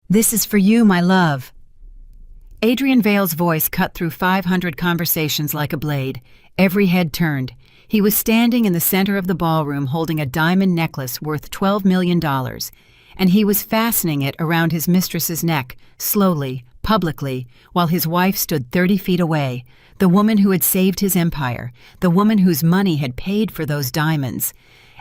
This is for you, my love." Adrian Vale's voice cut through 500 conversations like a blade. Every head turned. He was standing in the center of the ballroom holding a diamond necklace worth $12 million, and he was fastening it around his mistress's neck, slowly, publicly, while his wife stood 30 feet away, the woman who had saved his empire, the woman whose money had paid for those diamonds.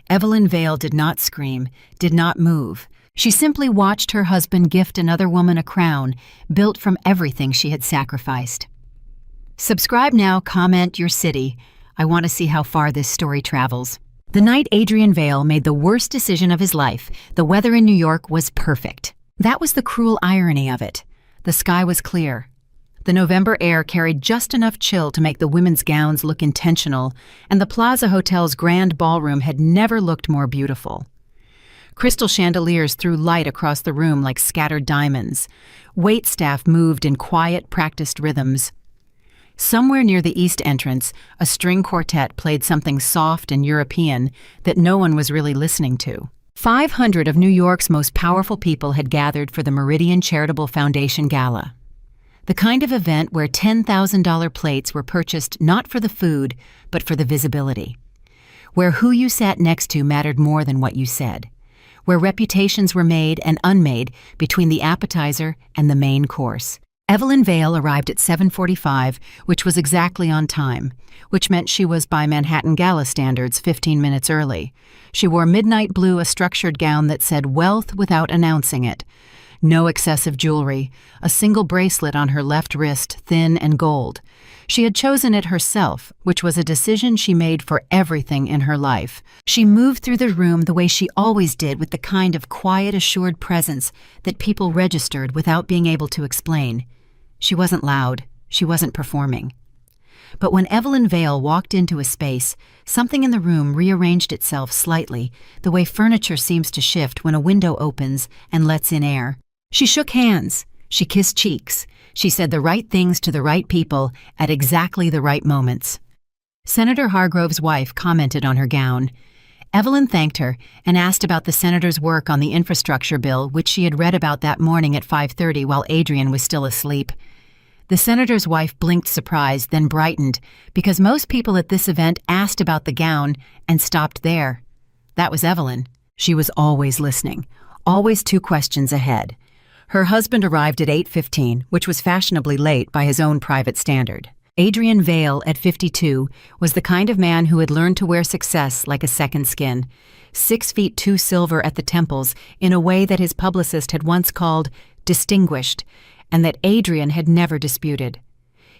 Evelyn Vale did not scream, did not move. She simply watched her husband gift another woman a crown built from everything she had sacrificed. Subscribe now, comment your city. I want to see how far this story travels. The night Adrian Vale made the worst decision of his life, the weather in New York was perfect. That was the cruel irony of it. The sky was clear. The November air carried just enough chill to make the women's gowns look intentional, and the Plaza Hotel's grand ballroom had never looked more beautiful. Crystal chandeliers threw light across the room like scattered diamonds. Waitstaff moved in quiet, practiced rhythms. Somewhere near the east entrance, a string quartet played something soft and European that no one was really listening to. 500 of New York's most powerful people had gathered for the Meridian Charitable Foundation Gala. The kind of event where $10,000 plates were purchased not for the food, but for the visibility. Where who you sat next to mattered more than what you said. Where reputations were made and unmade between the appetizer and the main course. Evelyn Vale arrived at 7:45, which was exactly on time, which meant she was by Manhattan Gala standards 15 minutes early. She wore midnight blue, a structured gown that said wealth without announcing it. No excessive jewelry, a single bracelet on her left wrist, thin and gold. She had chosen it herself, which was a decision she made for everything in her life. She moved through the room the way she always did, with the kind of quiet, assured presence that people registered without being able to explain. She wasn't loud. She wasn't performing. But when Evelyn Vale walked into a space, something in the room rearranged itself slightly, the way furniture seems to shift when a window opens and lets in air. She shook hands. She kissed cheeks. She said the right things to the right people at exactly the right moments. Senator Hargrove's wife commented on her gown. Evelyn thanked her and asked about the senator's work on the infrastructure bill, which she had read about that morning at 5:30 while Adrian was still asleep. The senator's wife blinked surprised, then brightened, because most people at this event asked about the gown and stopped there. That was Evelyn. She was always listening, always 2 questions ahead. Her husband arrived at 8:15, which was fashionably late by his own private standard. Adrian Vale, at 52, was the kind of man who had learned to wear success like a second skin. 6 feet 2 silver at the temples in a way that his publicist had once called distinguished, and that Adrian had never disputed.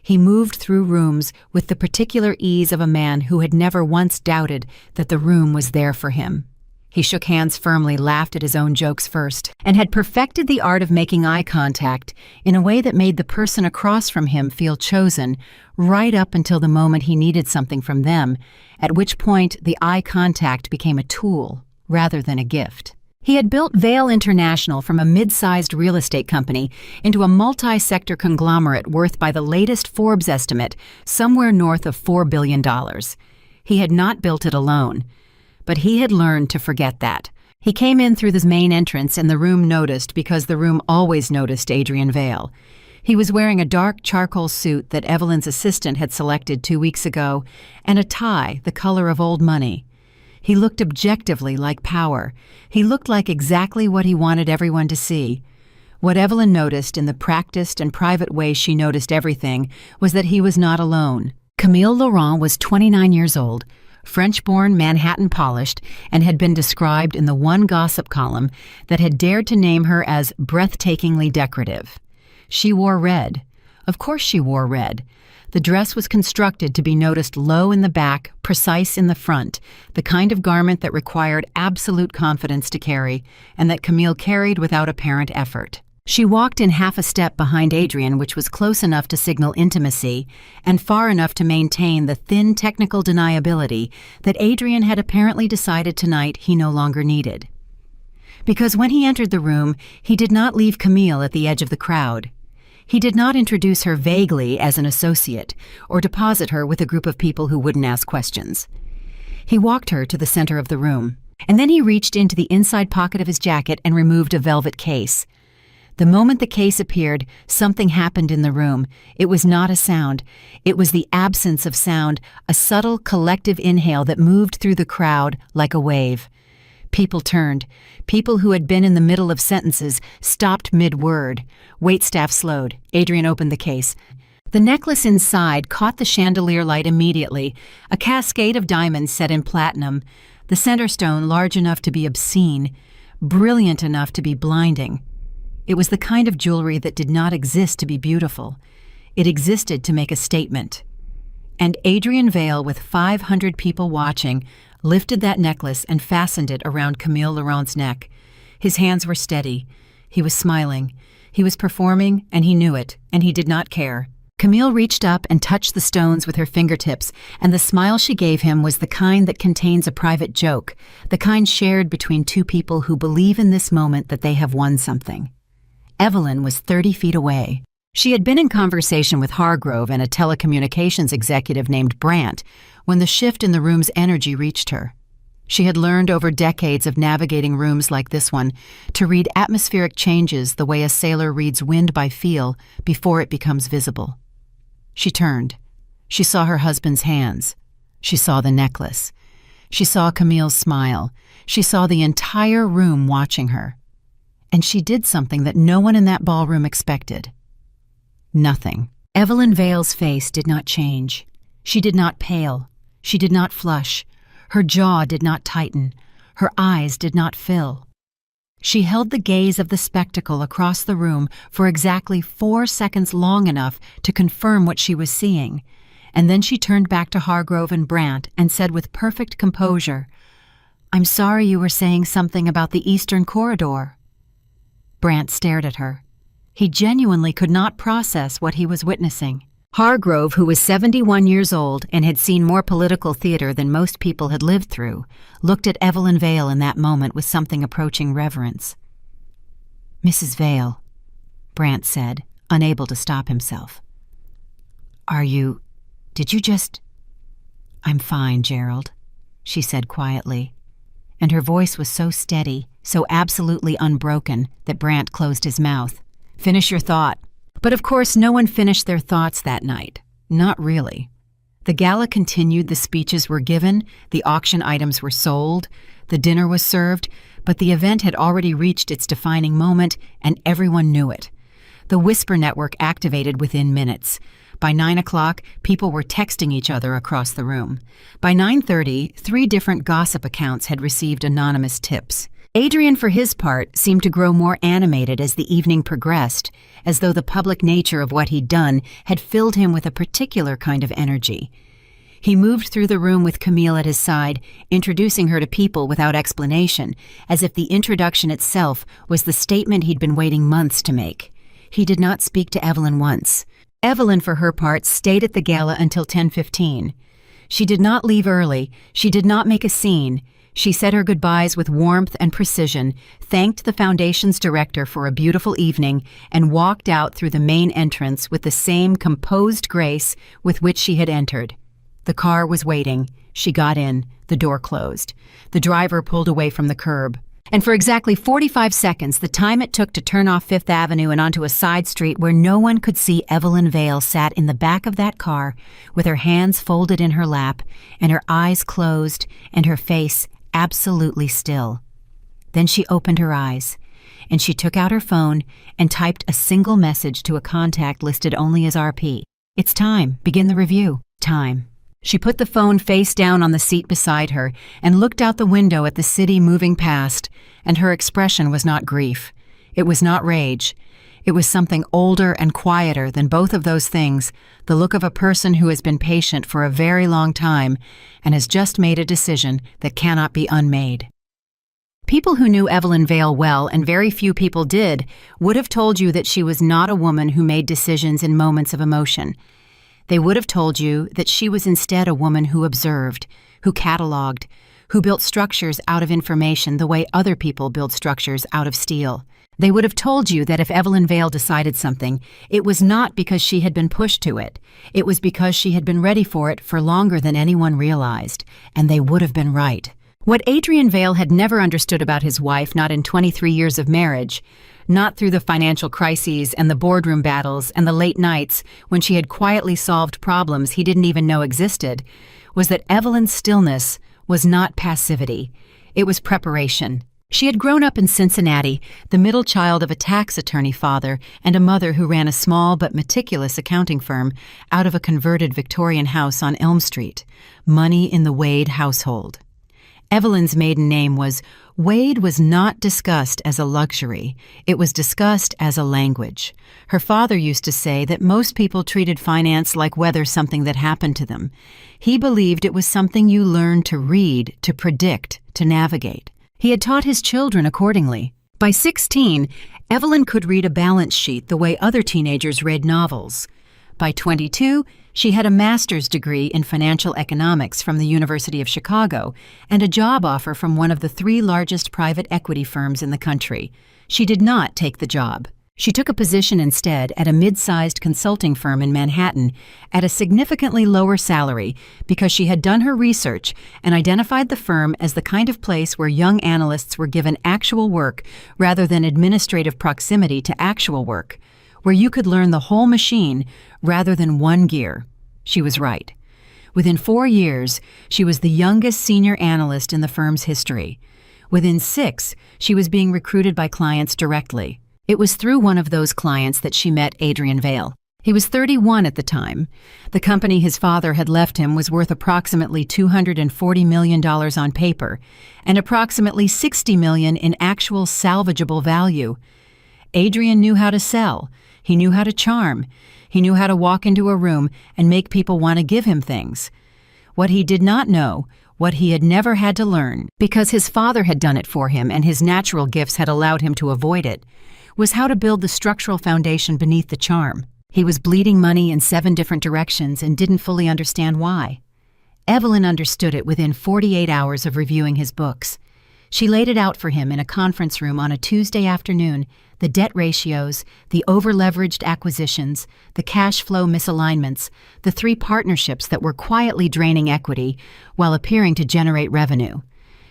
He moved through rooms with the particular ease of a man who had never once doubted that the room was there for him. He shook hands firmly, laughed at his own jokes first, and had perfected the art of making eye contact in a way that made the person across from him feel chosen, right up until the moment he needed something from them, at which point the eye contact became a tool rather than a gift. He had built Vale International from a mid-sized real estate company into a multi-sector conglomerate worth, by the latest Forbes estimate, somewhere north of $4 billion. He had not built it alone. But he had learned to forget that. He came in through the main entrance, and the room noticed because the room always noticed Adrian Vale. He was wearing a dark charcoal suit that Evelyn's assistant had selected 2 weeks ago, and a tie the color of old money. He looked objectively like power. He looked like exactly what he wanted everyone to see. What Evelyn noticed in the practiced and private way she noticed everything was that he was not alone. Camille Laurent was 29 years old, French-born, Manhattan-polished, and had been described in the one gossip column that had dared to name her as breathtakingly decorative. She wore red. Of course she wore red. The dress was constructed to be noticed low in the back, precise in the front, the kind of garment that required absolute confidence to carry, and that Camille carried without apparent effort. She walked in half a step behind Adrian, which was close enough to signal intimacy and far enough to maintain the thin technical deniability that Adrian had apparently decided tonight he no longer needed. Because when he entered the room, he did not leave Camille at the edge of the crowd. He did not introduce her vaguely as an associate or deposit her with a group of people who wouldn't ask questions. He walked her to the center of the room, and then he reached into the inside pocket of his jacket and removed a velvet case. The moment the case appeared, something happened in the room. It was not a sound. It was the absence of sound, a subtle collective inhale that moved through the crowd like a wave. People turned. People who had been in the middle of sentences stopped mid-word. Waitstaff slowed. Adrian opened the case. The necklace inside caught the chandelier light immediately, a cascade of diamonds set in platinum, the center stone large enough to be obscene, brilliant enough to be blinding. It was the kind of jewelry that did not exist to be beautiful. It existed to make a statement. And Adrian Vale, with 500 people watching, lifted that necklace and fastened it around Camille Laurent's neck. His hands were steady. He was smiling. He was performing, and he knew it, and he did not care. Camille reached up and touched the stones with her fingertips, and the smile she gave him was the kind that contains a private joke, the kind shared between two people who believe in this moment that they have won something. Evelyn was 30 feet away. She had been in conversation with Hargrove and a telecommunications executive named Brandt when the shift in the room's energy reached her. She had learned over decades of navigating rooms like this one to read atmospheric changes the way a sailor reads wind by feel before it becomes visible. She turned. She saw her husband's hands. She saw the necklace. She saw Camille's smile. She saw the entire room watching her. And she did something that no one in that ballroom expected. Nothing. Evelyn Vale's face did not change. She did not pale. She did not flush. Her jaw did not tighten. Her eyes did not fill. She held the gaze of the spectacle across the room for exactly 4 seconds, long enough to confirm what she was seeing, and then she turned back to Hargrove and Brandt and said with perfect composure, "I'm sorry, you were saying something about the Eastern Corridor." Brandt stared at her. He genuinely could not process what he was witnessing. Hargrove, who was 71 years old and had seen more political theater than most people had lived through, looked at Evelyn Vale in that moment with something approaching reverence. "Mrs. Vale," Brandt said, unable to stop himself. Did you just—" "I'm fine, Gerald," she said quietly, and her voice was so steady, so absolutely unbroken, that Brandt closed his mouth. "Finish your thought." But of course no one finished their thoughts that night. Not really. The gala continued, the speeches were given, the auction items were sold, the dinner was served, but the event had already reached its defining moment, and everyone knew it. The Whisper network activated within minutes. By 9 o'clock, people were texting each other across the room. By 9:30, 3 different gossip accounts had received anonymous tips. Adrian, for his part, seemed to grow more animated as the evening progressed, as though the public nature of what he'd done had filled him with a particular kind of energy. He moved through the room with Camille at his side, introducing her to people without explanation, as if the introduction itself was the statement he'd been waiting months to make. He did not speak to Evelyn once. Evelyn, for her part, stayed at the gala until 10:15. She did not leave early. She did not make a scene. She said her goodbyes with warmth and precision, thanked the Foundation's director for a beautiful evening, and walked out through the main entrance with the same composed grace with which she had entered. The car was waiting. She got in. The door closed. The driver pulled away from the curb. And for exactly 45 seconds, the time it took to turn off Fifth Avenue and onto a side street where no one could see, Evelyn Vale sat in the back of that car with her hands folded in her lap and her eyes closed and her face absolutely still. Then she opened her eyes, and she took out her phone and typed a single message to a contact listed only as RP. "It's time. Begin the review. Time." She put the phone face down on the seat beside her and looked out the window at the city moving past, and her expression was not grief. It was not rage. It was something older and quieter than both of those things, the look of a person who has been patient for a very long time and has just made a decision that cannot be unmade. People who knew Evelyn Vale well, and very few people did, would have told you that she was not a woman who made decisions in moments of emotion. They would have told you that she was instead a woman who observed, who cataloged, who built structures out of information the way other people build structures out of steel. They would have told you that if Evelyn Vale decided something, it was not because she had been pushed to it. It was because she had been ready for it for longer than anyone realized, and they would have been right. What Adrian Vale had never understood about his wife, not in 23 years of marriage, not through the financial crises and the boardroom battles and the late nights when she had quietly solved problems he didn't even know existed, was that Evelyn's stillness was not passivity. It was preparation. She had grown up in Cincinnati, the middle child of a tax attorney father and a mother who ran a small but meticulous accounting firm out of a converted Victorian house on Elm Street, Money in the Wade household. Evelyn's maiden name was Wade was not discussed as a luxury. It was discussed as a language. Her father used to say that most people treated finance like weather, something that happened to them. He believed it was something you learned to read, to predict, to navigate. He had taught his children accordingly. By 16, Evelyn could read a balance sheet the way other teenagers read novels. By 22, she had a master's degree in financial economics from the University of Chicago and a job offer from one of the 3 largest private equity firms in the country. She did not take the job. She took a position instead at a mid-sized consulting firm in Manhattan at a significantly lower salary because she had done her research and identified the firm as the kind of place where young analysts were given actual work rather than administrative proximity to actual work, where you could learn the whole machine rather than one gear. She was right. Within 4 years, she was the youngest senior analyst in the firm's history. Within 6, she was being recruited by clients directly. It was through one of those clients that she met Adrian Vale. He was 31 at the time. The company his father had left him was worth approximately $240 million on paper and approximately $60 million in actual salvageable value. Adrian knew how to sell. He knew how to charm. He knew how to walk into a room and make people want to give him things. What he did not know, what he had never had to learn, because his father had done it for him and his natural gifts had allowed him to avoid it, was how to build the structural foundation beneath the charm. He was bleeding money in 7 different directions and didn't fully understand why. Evelyn understood it within 48 hours of reviewing his books. She laid it out for him in a conference room on a Tuesday afternoon, the debt ratios, the over-leveraged acquisitions, the cash flow misalignments, the 3 partnerships that were quietly draining equity while appearing to generate revenue.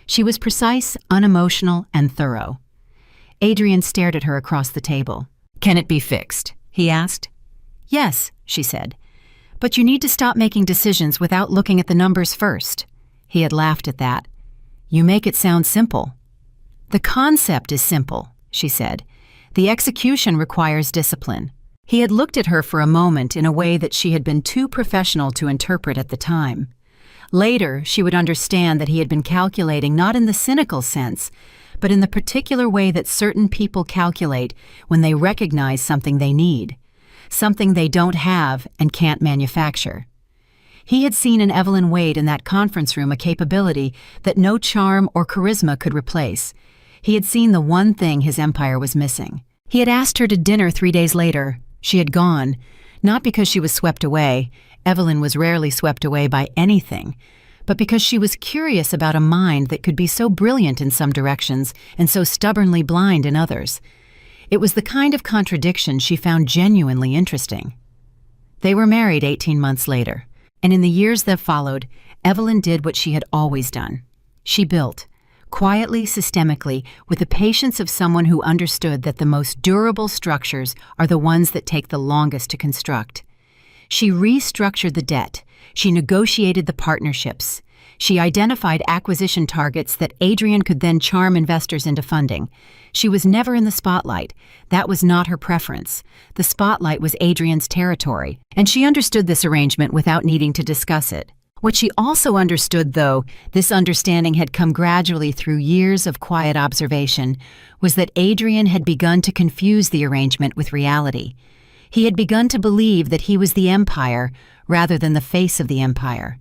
She was precise, unemotional, and thorough. Adrian stared at her across the table. "Can it be fixed?" he asked. "Yes," she said. "But you need to stop making decisions without looking at the numbers first." He had laughed at that. "You make it sound simple." "The concept is simple," she said. "The execution requires discipline." He had looked at her for a moment in a way that she had been too professional to interpret at the time. Later, she would understand that he had been calculating not in the cynical sense, but in the particular way that certain people calculate when they recognize something they need, something they don't have and can't manufacture. He had seen in Evelyn Wade in that conference room a capability that no charm or charisma could replace. He had seen the one thing his empire was missing. He had asked her to dinner 3 days later. She had gone, not because she was swept away. Evelyn was rarely swept away by anything, but because she was curious about a mind that could be so brilliant in some directions and so stubbornly blind in others. It was the kind of contradiction she found genuinely interesting. They were married 18 months later, and in the years that followed, Evelyn did what she had always done. She built, quietly, systemically, with the patience of someone who understood that the most durable structures are the ones that take the longest to construct. She restructured the debt. She negotiated the partnerships. She identified acquisition targets that Adrian could then charm investors into funding. She was never in the spotlight. That was not her preference. The spotlight was Adrian's territory, and she understood this arrangement without needing to discuss it. What she also understood, though this understanding had come gradually through years of quiet observation, was that Adrian had begun to confuse the arrangement with reality. He had begun to believe that he was the empire rather than the face of the empire,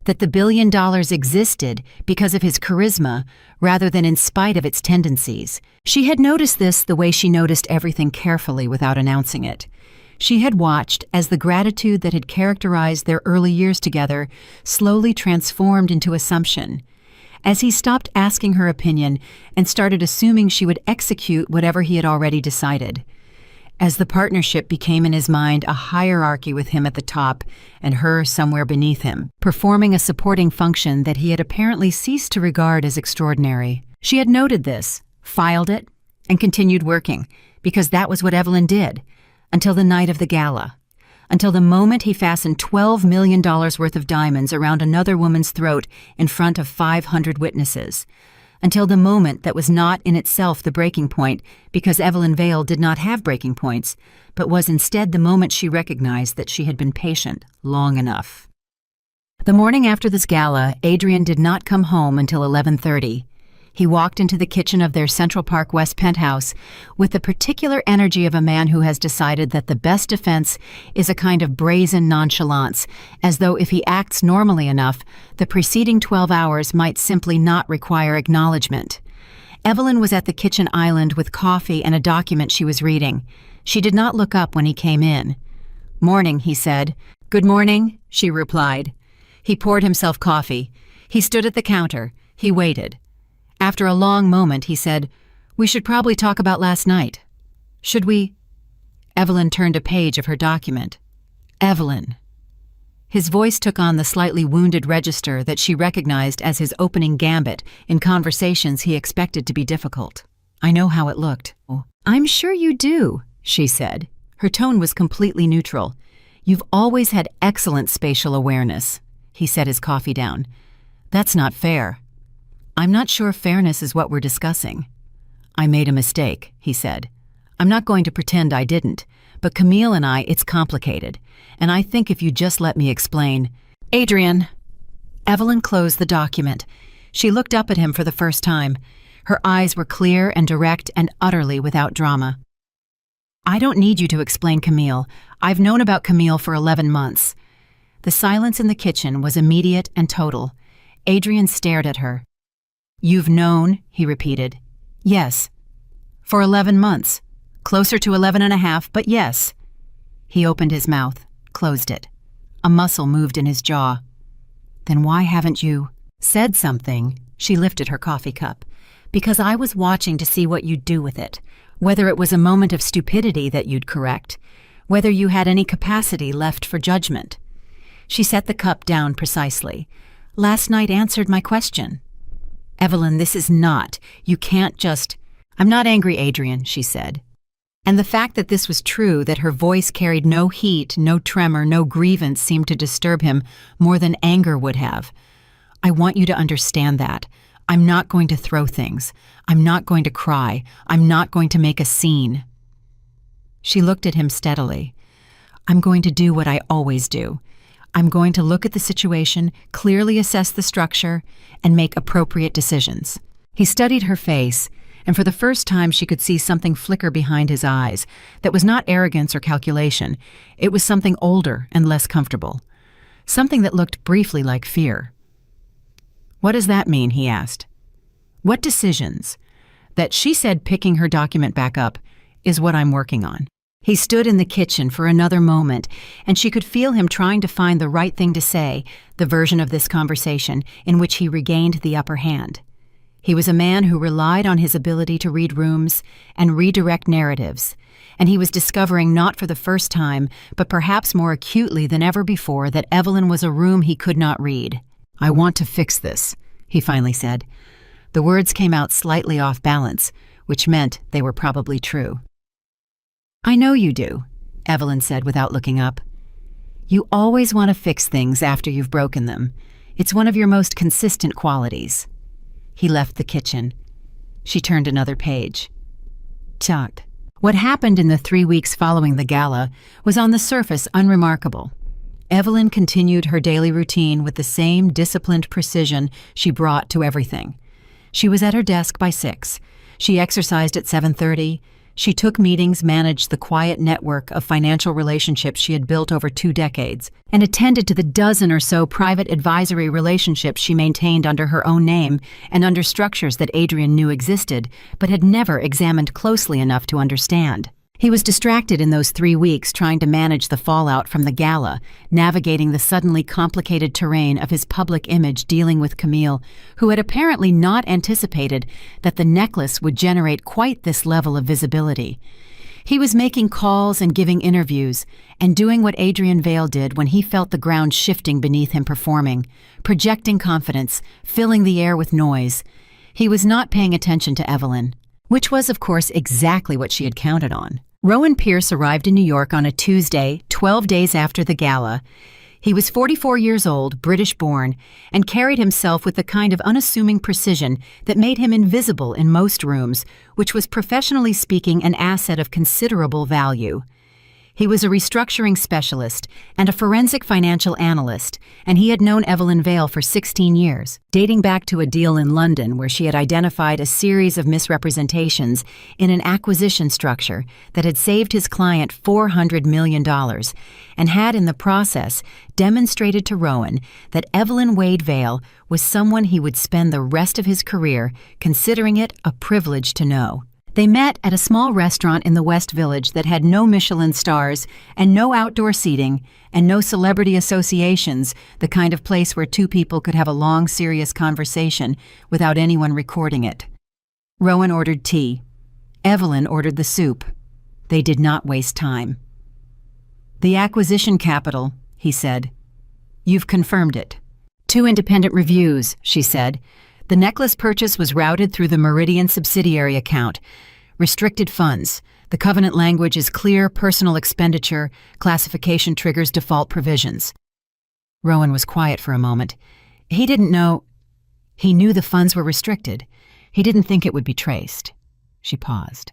that the $1 billion existed because of his charisma rather than in spite of its tendencies. She had noticed this the way she noticed everything carefully without announcing it. She had watched as the gratitude that had characterized their early years together slowly transformed into assumption, as he stopped asking her opinion and started assuming she would execute whatever he had already decided. as the partnership became in his mind a hierarchy with him at the top and her somewhere beneath him, performing a supporting function that he had apparently ceased to regard as extraordinary. She had noted this, filed it, and continued working, because that was what Evelyn did, until the night of the gala, until the moment he fastened $12 million worth of diamonds around another woman's throat in front of 500 witnesses, until the moment that was not in itself the breaking point, because Evelyn Vale did not have breaking points, but was instead the moment she recognized that she had been patient long enough. The morning after this gala, Adrian did not come home until 11:30. He walked into the kitchen of their Central Park West penthouse with the particular energy of a man who has decided that the best defense is a kind of brazen nonchalance, as though if he acts normally enough, the preceding 12 hours might simply not require acknowledgement. Evelyn was at the kitchen island with coffee and a document she was reading. She did not look up when he came in. "Morning," he said. "Good morning," she replied. He poured himself coffee. He stood at the counter. He waited. After a long moment, he said, "We should probably talk about last night." "Should we?" Evelyn turned a page of her document. "Evelyn." His voice took on the slightly wounded register that she recognized as his opening gambit in conversations he expected to be difficult. "I know how it looked." "I'm sure you do," she said. Her tone was completely neutral. "You've always had excellent spatial awareness." He set his coffee down. "That's not fair." "I'm not sure fairness is what we're discussing." "I made a mistake," he said. "I'm not going to pretend I didn't, but Camille and I, it's complicated, and I think if you just let me explain—" "Adrian." Evelyn closed the document. She looked up at him for the first time. Her eyes were clear and direct and utterly without drama. "I don't need you to explain Camille. I've known about Camille for 11 months. The silence in the kitchen was immediate and total. Adrian stared at her. "You've known," he repeated. "Yes." "For 11 months. Closer to 11 and a half, but yes." He opened his mouth, closed it. A muscle moved in his jaw. "Then why haven't you said something?" She lifted her coffee cup. "Because I was watching to see what you'd do with it, whether it was a moment of stupidity that you'd correct, whether you had any capacity left for judgment." She set the cup down precisely. "Last night answered my question." "Evelyn, this is not. You can't just—" "I'm not angry, Adrian," she said. And the fact that this was true, that her voice carried no heat, no tremor, no grievance seemed to disturb him more than anger would have. "I want you to understand that. I'm not going to throw things. I'm not going to cry. I'm not going to make a scene." She looked at him steadily. "I'm going to do what I always do. I'm going to look at the situation, clearly assess the structure, and make appropriate decisions." He studied her face, and for the first time she could see something flicker behind his eyes that was not arrogance or calculation. It was something older and less comfortable. Something that looked briefly like fear. "What does that mean?" he asked. "What decisions?" That, she said, picking her document back up, "is what I'm working on." He stood in the kitchen for another moment, and she could feel him trying to find the right thing to say, the version of this conversation in which he regained the upper hand. He was a man who relied on his ability to read rooms and redirect narratives, and he was discovering not for the first time, but perhaps more acutely than ever before, that Evelyn was a room he could not read. "I want to fix this," he finally said. The words came out slightly off balance, which meant they were probably true. "I know you do," Evelyn said without looking up. "You always want to fix things after you've broken them. It's one of your most consistent qualities." He left the kitchen. She turned another page. Tucked. What happened in the 3 weeks following the gala was on the surface unremarkable. Evelyn continued her daily routine with the same disciplined precision she brought to everything. She was at her desk by 6. She exercised at 7:30. She took meetings, managed the quiet network of financial relationships she had built over 2 decades, and attended to the dozen or so private advisory relationships she maintained under her own name and under structures that Adrian knew existed, but had never examined closely enough to understand. He was distracted in those 3 weeks trying to manage the fallout from the gala, navigating the suddenly complicated terrain of his public image dealing with Camille, who had apparently not anticipated that the necklace would generate quite this level of visibility. He was making calls and giving interviews, and doing what Adrian Vale did when he felt the ground shifting beneath him, performing, projecting confidence, filling the air with noise. He was not paying attention to Evelyn, which was, of course, exactly what she had counted on. Rowan Pierce arrived in New York on a Tuesday, 12 days after the gala. He was 44 years old, British-born, and carried himself with the kind of unassuming precision that made him invisible in most rooms, which was, professionally speaking, an asset of considerable value. He was a restructuring specialist and a forensic financial analyst, and he had known Evelyn Vale for 16 years, dating back to a deal in London where she had identified a series of misrepresentations in an acquisition structure that had saved his client $400 million, and had in the process demonstrated to Rowan that Evelyn Wade Vale was someone he would spend the rest of his career considering it a privilege to know. They met at a small restaurant in the West Village that had no Michelin stars and no outdoor seating and no celebrity associations, the kind of place where two people could have a long, serious conversation without anyone recording it. Rowan ordered tea. Evelyn ordered the soup. They did not waste time. "The acquisition capital," he said. "You've confirmed it." "2 independent reviews," she said. "The necklace purchase was routed through the Meridian subsidiary account. Restricted funds. The covenant language is clear personal expenditure. Classification triggers default provisions." Rowan was quiet for a moment. He didn't know. He knew the funds were restricted. He didn't think it would be traced. She paused.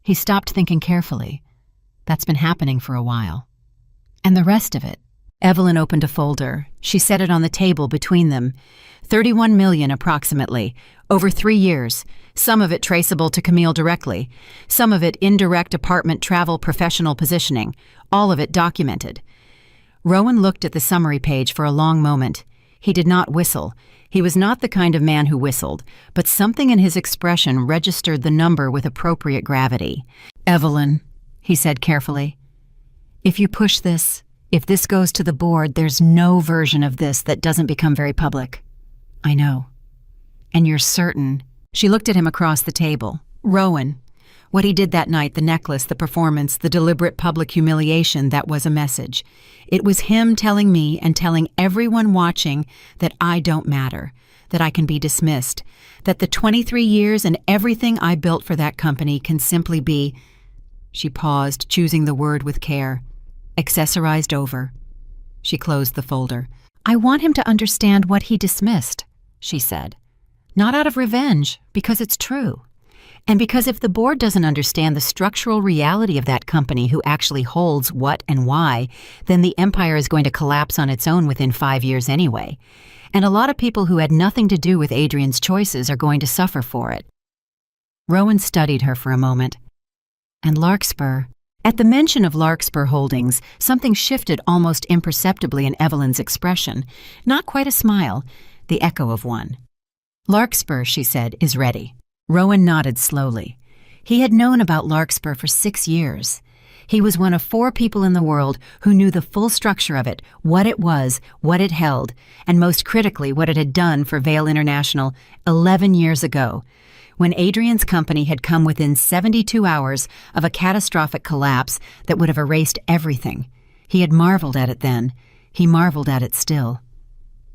He stopped thinking carefully. That's been happening for a while. And the rest of it? Evelyn opened a folder. She set it on the table between them. 31 million approximately, over 3 years, some of it traceable to Camille directly, some of it indirect apartment travel professional positioning, all of it documented. Rowan looked at the summary page for a long moment. He did not whistle. He was not the kind of man who whistled, but something in his expression registered the number with appropriate gravity. "Evelyn," he said carefully, "if you push this, if this goes to the board, there's no version of this that doesn't become very public." "I know." "And you're certain?" She looked at him across the table. "Rowan, what he did that night, the necklace, the performance, the deliberate public humiliation, that was a message. It was him telling me and telling everyone watching that I don't matter, that I can be dismissed, that the 23 years and everything I built for that company can simply be," she paused, choosing the word with care, "accessorized over." She closed the folder. "I want him to understand what he dismissed," she said. "Not out of revenge, because it's true. And because if the board doesn't understand the structural reality of that company who actually holds what and why, then the empire is going to collapse on its own within 5 years anyway. And a lot of people who had nothing to do with Adrian's choices are going to suffer for it." Rowan studied her for a moment. "And Larkspur?" At the mention of Larkspur Holdings, something shifted almost imperceptibly in Evelyn's expression. Not quite a smile, the echo of one. "Larkspur," she said, "is ready." Rowan nodded slowly. He had known about Larkspur for 6 years. He was one of 4 people in the world who knew the full structure of it, what it was, what it held, and most critically what it had done for Vale International 11 years ago, when Adrian's company had come within 72 hours of a catastrophic collapse that would have erased everything. He had marveled at it then. He marveled at it still.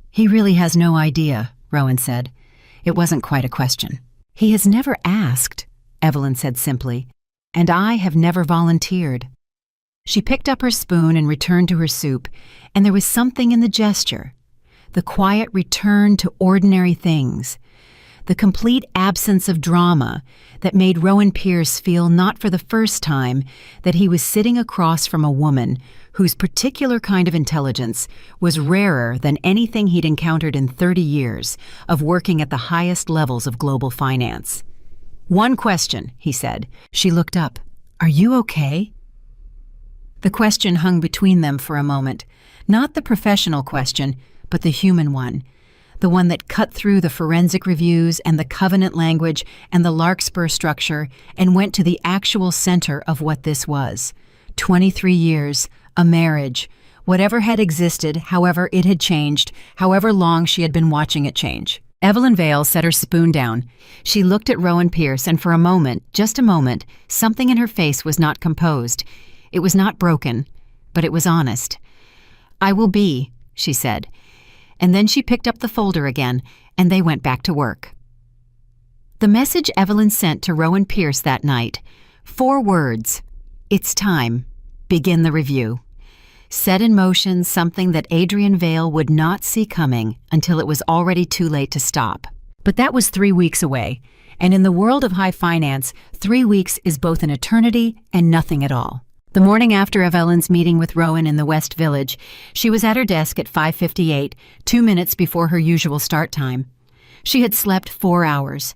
"He really has no idea," Rowan said. It wasn't quite a question. "He has never asked," Evelyn said simply, "and I have never volunteered." She picked up her spoon and returned to her soup, and there was something in the gesture. The quiet return to ordinary things. The complete absence of drama that made Rowan Pierce feel not for the first time that he was sitting across from a woman whose particular kind of intelligence was rarer than anything he'd encountered in 30 years of working at the highest levels of global finance. "One question," he said. She looked up. "Are you okay?" The question hung between them for a moment. Not the professional question, but the human one. The one that cut through the forensic reviews and the covenant language and the Larkspur structure and went to the actual center of what this was. 23 years, a marriage, whatever had existed, however it had changed, however long she had been watching it change. Evelyn Vale set her spoon down. She looked at Rowan Pierce, and for a moment, just a moment, something in her face was not composed. It was not broken, but it was honest. "I will be," she said. And then she picked up the folder again, and they went back to work. The message Evelyn sent to Rowan Pierce that night: 4 words. "It's time. Begin the review." Set in motion something that Adrian Vale would not see coming until it was already too late to stop. But that was 3 weeks away, and in the world of high finance, 3 weeks is both an eternity and nothing at all. The morning after Evelyn's meeting with Rowan in the West Village, she was at her desk at 5:58, 2 minutes before her usual start time. She had slept 4 hours.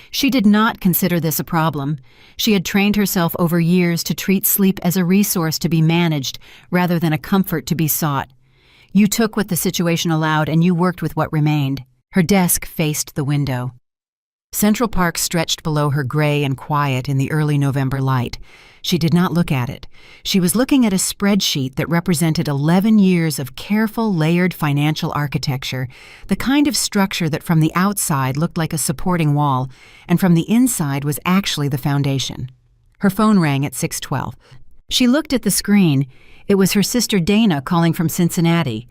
She did not consider this a problem. She had trained herself over years to treat sleep as a resource to be managed rather than a comfort to be sought. You took what the situation allowed and you worked with what remained. Her desk faced the window. Central Park stretched below her, gray and quiet in the early November light. She did not look at it. She was looking at a spreadsheet that represented 11 years of careful, layered financial architecture, the kind of structure that from the outside looked like a supporting wall, and from the inside was actually the foundation. Her phone rang at 6:12. She looked at the screen. It was her sister Dana calling from Cincinnati.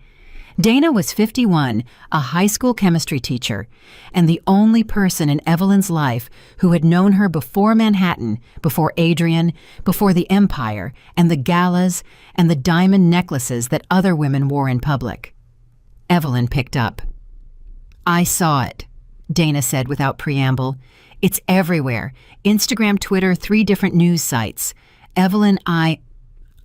Dana was 51, a high school chemistry teacher, and the only person in Evelyn's life who had known her before Manhattan, before Adrian, before the Empire, and the galas, and the diamond necklaces that other women wore in public. Evelyn picked up. "I saw it," Dana said without preamble. "It's everywhere. Instagram, Twitter, 3 different news sites. Evelyn, I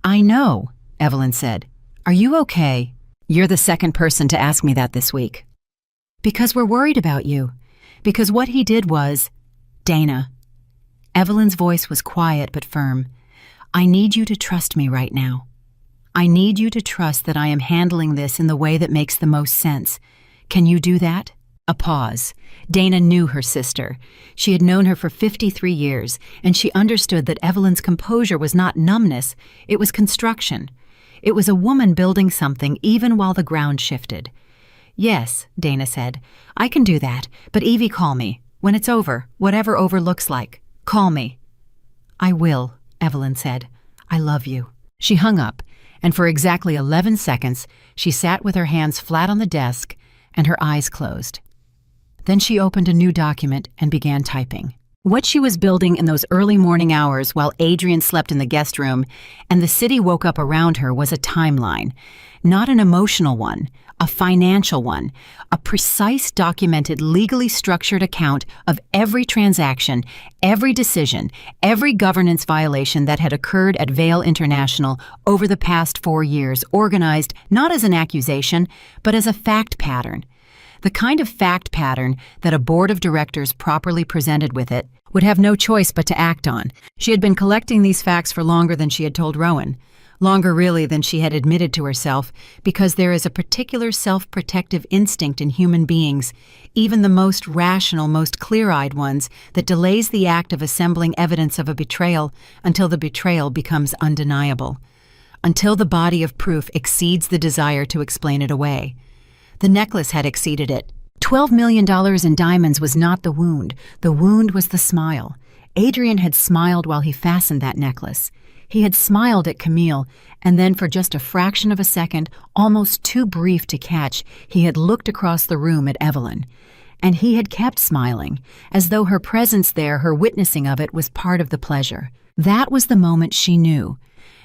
know," Evelyn said. "Are you okay?" "You're the second person to ask me that this week." "Because we're worried about you. Because what he did was—" "Dana." Evelyn's voice was quiet but firm. "I need you to trust me right now. I need you to trust that I am handling this in the way that makes the most sense. Can you do that?" A pause. Dana knew her sister. She had known her for 53 years, and she understood that Evelyn's composure was not numbness, it was construction. It was a woman building something even while the ground shifted. "Yes," Dana said, "I can do that, but Evie, call me. When it's over, whatever over looks like, call me." "I will," Evelyn said. "I love you." She hung up, and for exactly 11 seconds, she sat with her hands flat on the desk and her eyes closed. Then she opened a new document and began typing. What she was building in those early morning hours while Adrian slept in the guest room and the city woke up around her was a timeline, not an emotional one, a financial one, a precise, documented, legally structured account of every transaction, every decision, every governance violation that had occurred at Vale International over the past 4 years, organized not as an accusation, but as a fact pattern. The kind of fact pattern that a board of directors properly presented with it would have no choice but to act on. She had been collecting these facts for longer than she had told Rowan, longer really than she had admitted to herself, because there is a particular self-protective instinct in human beings, even the most rational, most clear-eyed ones, that delays the act of assembling evidence of a betrayal until the betrayal becomes undeniable, until the body of proof exceeds the desire to explain it away. The necklace had exceeded it. $12 million in diamonds was not the wound was the smile. Adrian had smiled while he fastened that necklace. He had smiled at Camille, and then for just a fraction of a second, almost too brief to catch, he had looked across the room at Evelyn. And he had kept smiling, as though her presence there, her witnessing of it, was part of the pleasure. That was the moment she knew.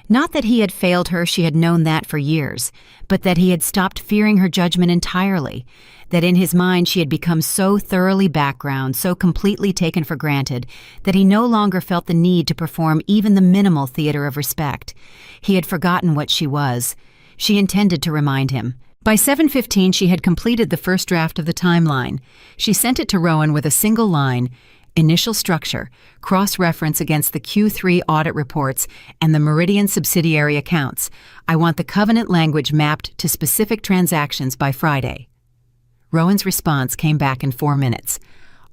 Not that he had failed her, she had known that for years, but that he had stopped fearing her judgment entirely, that in his mind she had become so thoroughly background, so completely taken for granted, that he no longer felt the need to perform even the minimal theater of respect. He had forgotten what she was. She intended to remind him. By 7:15 she had completed the first draft of the timeline. She sent it to Rowan with a single line: initial structure, cross-reference against the Q3 audit reports and the Meridian subsidiary accounts. I want the covenant language mapped to specific transactions by Friday. Rowan's response came back in 4 minutes.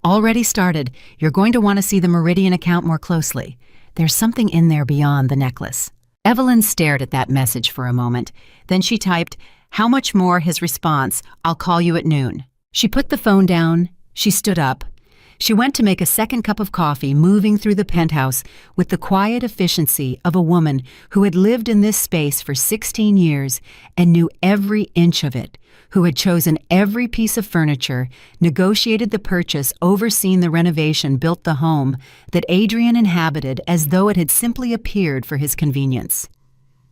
Already started. You're going to want to see the Meridian account more closely. There's something in there beyond the necklace. Evelyn stared at that message for a moment. Then she typed, "How much more?" His response, "I'll call you at noon." She put the phone down She stood up. She went to make a second cup of coffee, moving through the penthouse with the quiet efficiency of a woman who had lived in this space for 16 years and knew every inch of it, who had chosen every piece of furniture, negotiated the purchase, overseen the renovation, built the home that Adrian inhabited as though it had simply appeared for his convenience.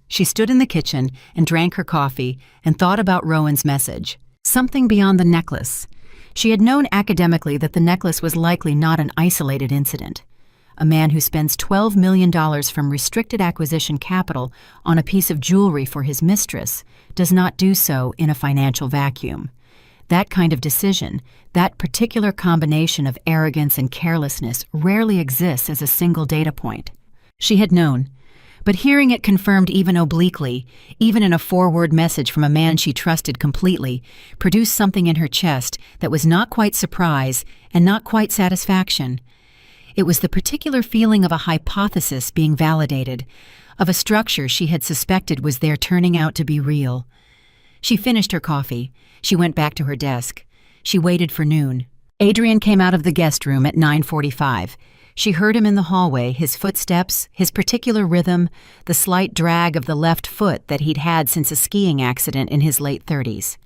She stood in the kitchen and drank her coffee and thought about Rowan's message. Something beyond the necklace. She had known academically that the necklace was likely not an isolated incident. A man who spends $12 million from restricted acquisition capital on a piece of jewelry for his mistress does not do so in a financial vacuum. That kind of decision, that particular combination of arrogance and carelessness, rarely exists as a single data point. She had known, but hearing it confirmed even obliquely, even in a forward message from a man she trusted completely, produced something in her chest that was not quite surprise and not quite satisfaction. It was the particular feeling of a hypothesis being validated, of a structure she had suspected was there turning out to be real. She finished her coffee. She went back to her desk. She waited for noon. Adrian came out of the guest room at 9:45. She heard him in the hallway, his footsteps, his particular rhythm, the slight drag of the left foot that he'd had since a skiing accident in his late 30s.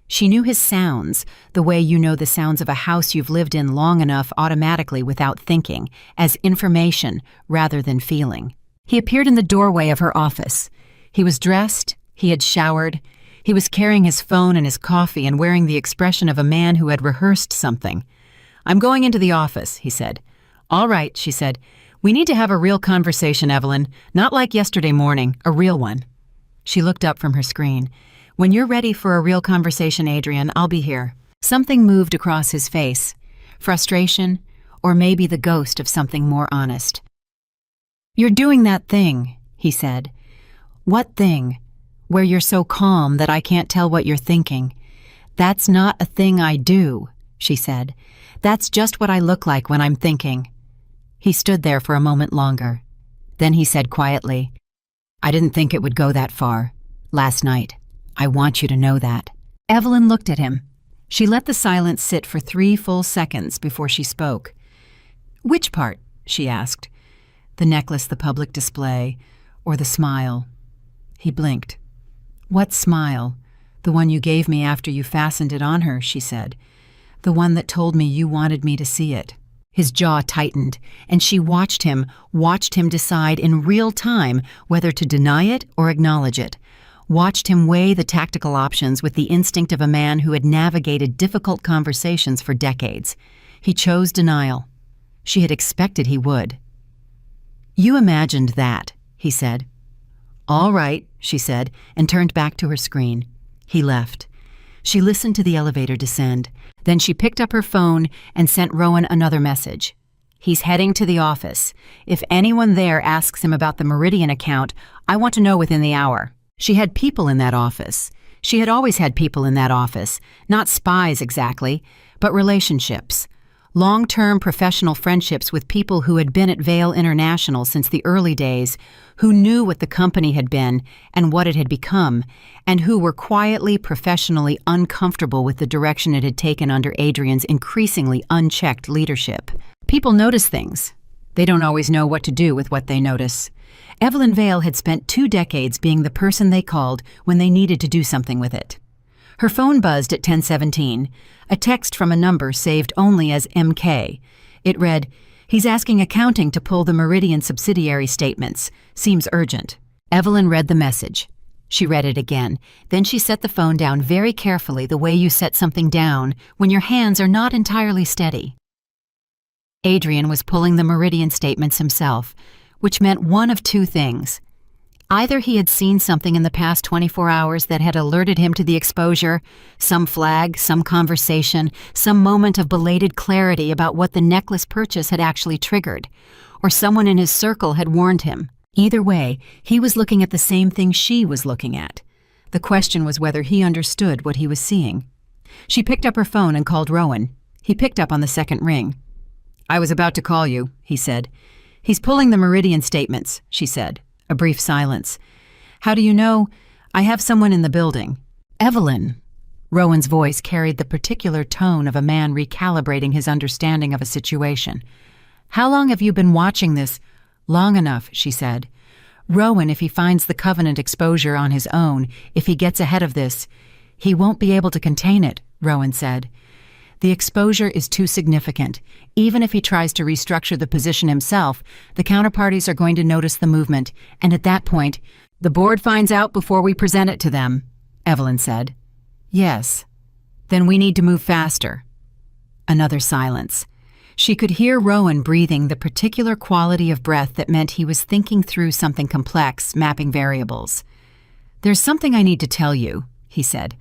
She knew his sounds, the way you know the sounds of a house you've lived in long enough automatically without thinking, as information rather than feeling. He appeared in the doorway of her office. He was dressed, he had showered, he was carrying his phone and his coffee and wearing the expression of a man who had rehearsed something. "I'm going into the office," he said. "All right," she said. "We need to have a real conversation, Evelyn. Not like yesterday morning, a real one." She looked up from her screen. "When you're ready for a real conversation, Adrian, I'll be here." Something moved across his face. Frustration, or maybe the ghost of something more honest. "You're doing that thing," he said. "What thing? Where you're so calm that I can't tell what you're thinking." "That's not a thing I do," she said. "That's just what I look like when I'm thinking." He stood there for a moment longer. Then he said quietly, "I didn't think it would go that far. Last night. I want you to know that." Evelyn looked at him. She let the silence sit for 3 full seconds before she spoke. "Which part?" she asked. "The necklace, the public display, or the smile?" He blinked. "What smile?" "The one you gave me after you fastened it on her," she said. "The one that told me you wanted me to see it." His jaw tightened, and she watched him decide in real time whether to deny it or acknowledge it. Watched him weigh the tactical options with the instinct of a man who had navigated difficult conversations for decades. He chose denial. She had expected he would. "You imagined that," he said. "All right," she said, and turned back to her screen. He left. She listened to the elevator descend. Then she picked up her phone and sent Rowan another message. "He's heading to the office. If anyone there asks him about the Meridian account, I want to know within the hour." She had people in that office. She had always had people in that office. Not spies exactly, but relationships. Long-term professional friendships with people who had been at Vail International since the early days, who knew what the company had been and what it had become, and who were quietly, professionally uncomfortable with the direction it had taken under Adrian's increasingly unchecked leadership. People notice things. They don't always know what to do with what they notice. Evelyn Vail had spent 2 decades being the person they called when they needed to do something with it. Her phone buzzed at 10:17, a text from a number saved only as MK. It read, "He's asking accounting to pull the Meridian subsidiary statements. Seems urgent." Evelyn read the message. She read it again. Then she set the phone down very carefully, the way you set something down when your hands are not entirely steady. Adrian was pulling the Meridian statements himself, which meant one of 2 things. Either he had seen something in the past 24 hours that had alerted him to the exposure, some flag, some conversation, some moment of belated clarity about what the necklace purchase had actually triggered, or someone in his circle had warned him. Either way, he was looking at the same thing she was looking at. The question was whether he understood what he was seeing. She picked up her phone and called Rowan. He picked up on the second ring. "I was about to call you," he said. "He's pulling the Meridian statements," she said. A brief silence. "How do you know?" "I have someone in the building." "Evelyn." Rowan's voice carried the particular tone of a man recalibrating his understanding of a situation. "How long have you been watching this?" "Long enough," she said. "Rowan, if he finds the Covenant exposure on his own, if he gets ahead of this, he won't be able to contain it," Rowan said. "The exposure is too significant. Even if he tries to restructure the position himself, the counterparties are going to notice the movement, and at that point, the board finds out before we present it to them," Evelyn said. "Yes. Then we need to move faster." Another silence. She could hear Rowan breathing the particular quality of breath that meant he was thinking through something complex, mapping variables. "There's something I need to tell you," he said,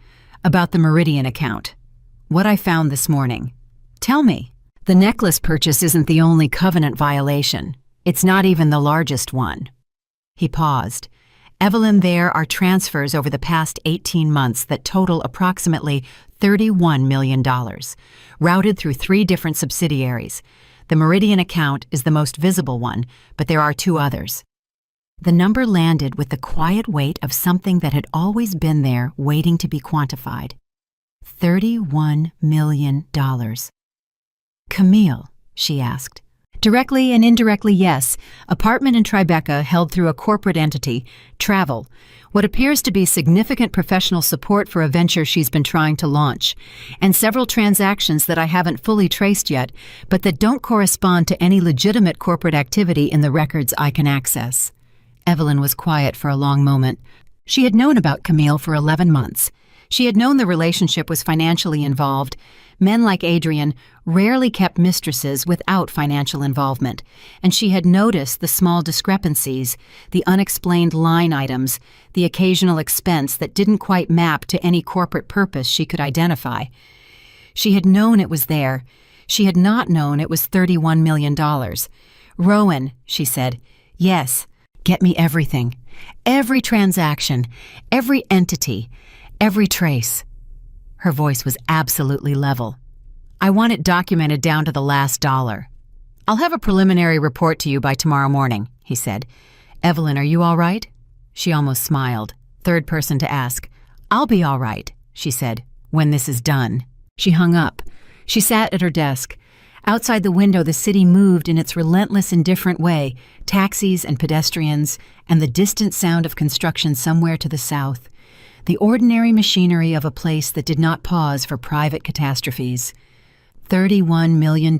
"about the Meridian account. What I found this morning." "Tell me." "The necklace purchase isn't the only Covenant violation. It's not even the largest one." He paused. "Evelyn, there are transfers over the past 18 months that total approximately $31 million, routed through 3 different subsidiaries. The Meridian account is the most visible one, but there are 2 others." The number landed with the quiet weight of something that had always been there, waiting to be quantified. $31 million. "Camille," she asked. "Directly and indirectly, yes. Apartment in Tribeca held through a corporate entity, Travel, what appears to be significant professional support for a venture she's been trying to launch, and several transactions that I haven't fully traced yet, but that don't correspond to any legitimate corporate activity in the records I can access." Evelyn was quiet for a long moment. She had known about Camille for 11 months. She had known the relationship was financially involved. Men like Adrian rarely kept mistresses without financial involvement, and she had noticed the small discrepancies, the unexplained line items, the occasional expense that didn't quite map to any corporate purpose she could identify. She had known it was there. She had not known it was $31 million. "Rowan," she said, "yes, get me everything. Every transaction, every entity, every trace." Her voice was absolutely level. "I want it documented down to the last dollar." "I'll have a preliminary report to you by tomorrow morning," he said. "Evelyn, are you all right?" She almost smiled. Third person to ask. "I'll be all right," she said, "when this is done." She hung up. She sat at her desk. Outside the window, the city moved in its relentless, indifferent way, taxis and pedestrians, and the distant sound of construction somewhere to the south. The ordinary machinery of a place that did not pause for private catastrophes. $31 million.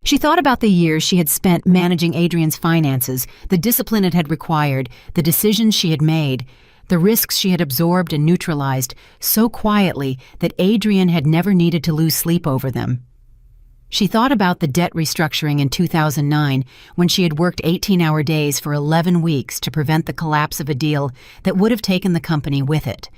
She thought about the years she had spent managing Adrian's finances, the discipline it had required, the decisions she had made, the risks she had absorbed and neutralized so quietly that Adrian had never needed to lose sleep over them. She thought about the debt restructuring in 2009 when she had worked 18-hour days for 11 weeks to prevent the collapse of a deal that would have taken the company with it.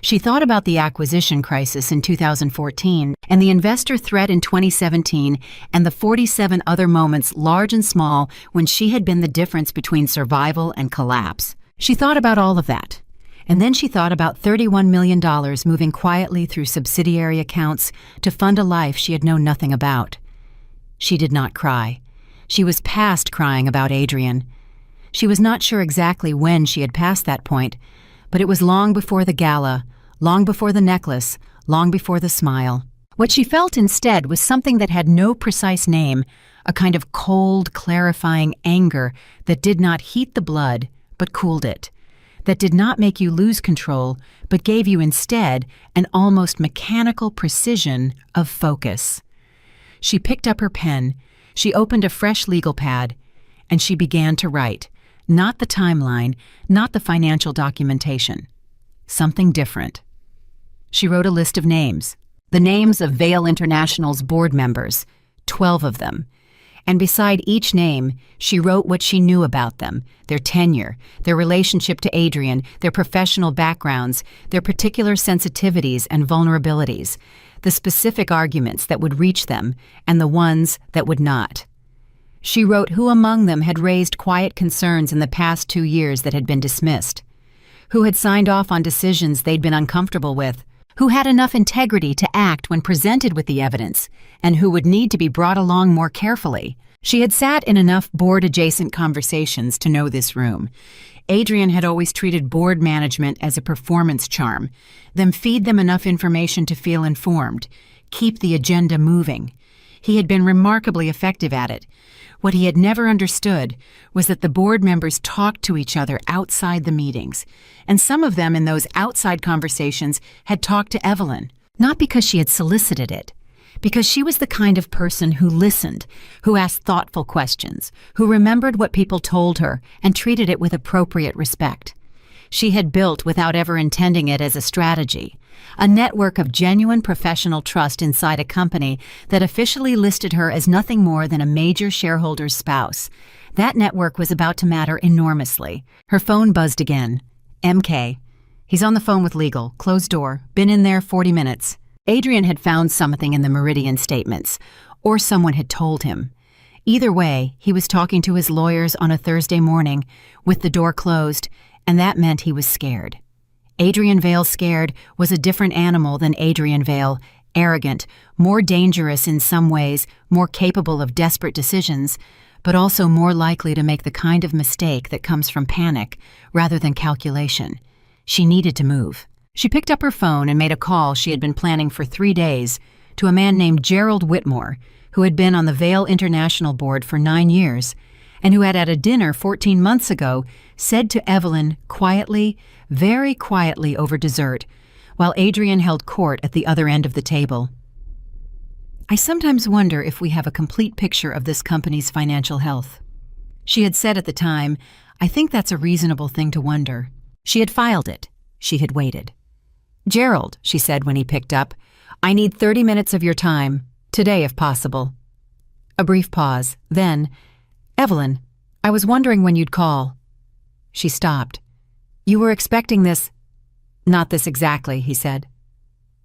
She thought about the acquisition crisis in 2014 and the investor threat in 2017 and the 47 other moments, large and small, when she had been the difference between survival and collapse. She thought about all of that. And then she thought about $31 million moving quietly through subsidiary accounts to fund a life she had known nothing about. She did not cry. She was past crying about Adrian. She was not sure exactly when she had passed that point, but it was long before the gala, long before the necklace, long before the smile. What she felt instead was something that had no precise name, a kind of cold, clarifying anger that did not heat the blood, but cooled it, that did not make you lose control, but gave you instead an almost mechanical precision of focus. She picked up her pen, she opened a fresh legal pad, and she began to write, not the timeline, not the financial documentation, something different. She wrote a list of names, the names of Vail International's board members, 12 of them. And beside each name, she wrote what she knew about them, their tenure, their relationship to Adrian, their professional backgrounds, their particular sensitivities and vulnerabilities, the specific arguments that would reach them and the ones that would not. She wrote who among them had raised quiet concerns in the past 2 years that had been dismissed, who had signed off on decisions they'd been uncomfortable with, who had enough integrity to act when presented with the evidence, and who would need to be brought along more carefully. She had sat in enough board-adjacent conversations to know this room. Adrian had always treated board management as a performance charm. Then feed them enough information to feel informed. Keep the agenda moving. He had been remarkably effective at it. What he had never understood was that the board members talked to each other outside the meetings, and some of them in those outside conversations had talked to Evelyn, not because she had solicited it, because she was the kind of person who listened, who asked thoughtful questions, who remembered what people told her and treated it with appropriate respect. She had built, without ever intending it as a strategy, a network of genuine professional trust inside a company that officially listed her as nothing more than a major shareholder's spouse. That network was about to matter enormously. Her phone buzzed again. MK. He's on the phone with legal. Closed door. Been in there 40 minutes. Adrian had found something in the Meridian statements, or someone had told him. Either way, he was talking to his lawyers on a Thursday morning, with the door closed, and that meant he was scared. Adrian Vale scared was a different animal than Adrian Vale, arrogant, more dangerous in some ways, more capable of desperate decisions, but also more likely to make the kind of mistake that comes from panic rather than calculation. She needed to move. She picked up her phone and made a call she had been planning for 3 days to a man named Gerald Whitmore, who had been on the Vale International Board for 9 years, and who had at a dinner 14 months ago said to Evelyn quietly, very quietly over dessert, while Adrian held court at the other end of the table. I sometimes wonder if we have a complete picture of this company's financial health. She had said at the time, I think that's a reasonable thing to wonder. She had filed it. She had waited. Gerald, she said when he picked up, I need 30 minutes of your time, today if possible. A brief pause, then, Evelyn, I was wondering when you'd call. She stopped. You were expecting this? Not this exactly, he said.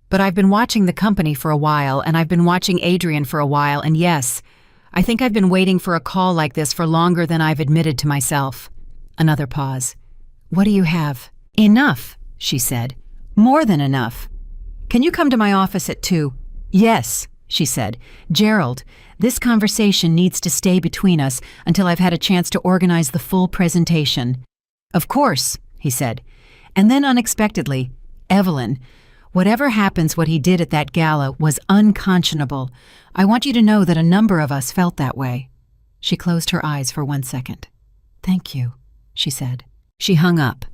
But I've been watching the company for a while, and I've been watching Adrian for a while, and yes, I think I've been waiting for a call like this for longer than I've admitted to myself. Another pause. What do you have? Enough, she said. More than enough. Can you come to my office at 2? Yes, she said. Gerald, this conversation needs to stay between us until I've had a chance to organize the full presentation. Of course, he said. And then unexpectedly, Evelyn, whatever happens, what he did at that gala was unconscionable. I want you to know that a number of us felt that way. She closed her eyes for 1 second. Thank you, she said. She hung up.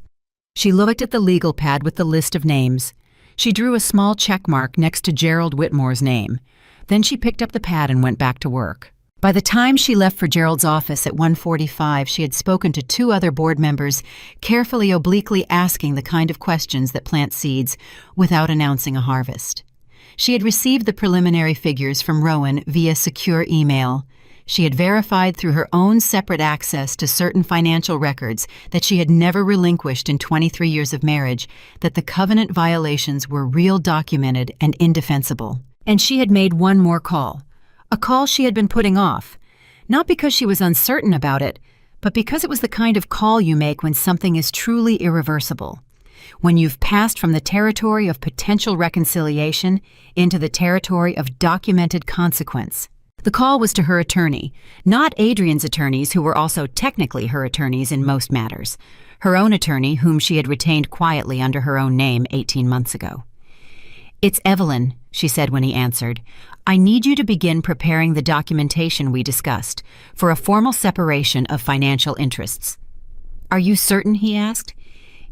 She looked at the legal pad with the list of names. She drew a small check mark next to Gerald Whitmore's name. Then she picked up the pad and went back to work. By the time she left for Gerald's office at 1:45, she had spoken to 2 other board members, carefully obliquely asking the kind of questions that plant seeds without announcing a harvest. She had received the preliminary figures from Rowan via secure email. She had verified through her own separate access to certain financial records that she had never relinquished in 23 years of marriage that the covenant violations were real, documented, and indefensible. And she had made one more call. A call she had been putting off, not because she was uncertain about it, but because it was the kind of call you make when something is truly irreversible, when you've passed from the territory of potential reconciliation into the territory of documented consequence. The call was to her attorney, not Adrian's attorneys, who were also technically her attorneys in most matters, her own attorney, whom she had retained quietly under her own name 18 months ago. It's Evelyn, she said when he answered. I need you to begin preparing the documentation we discussed for a formal separation of financial interests. Are you certain? He asked.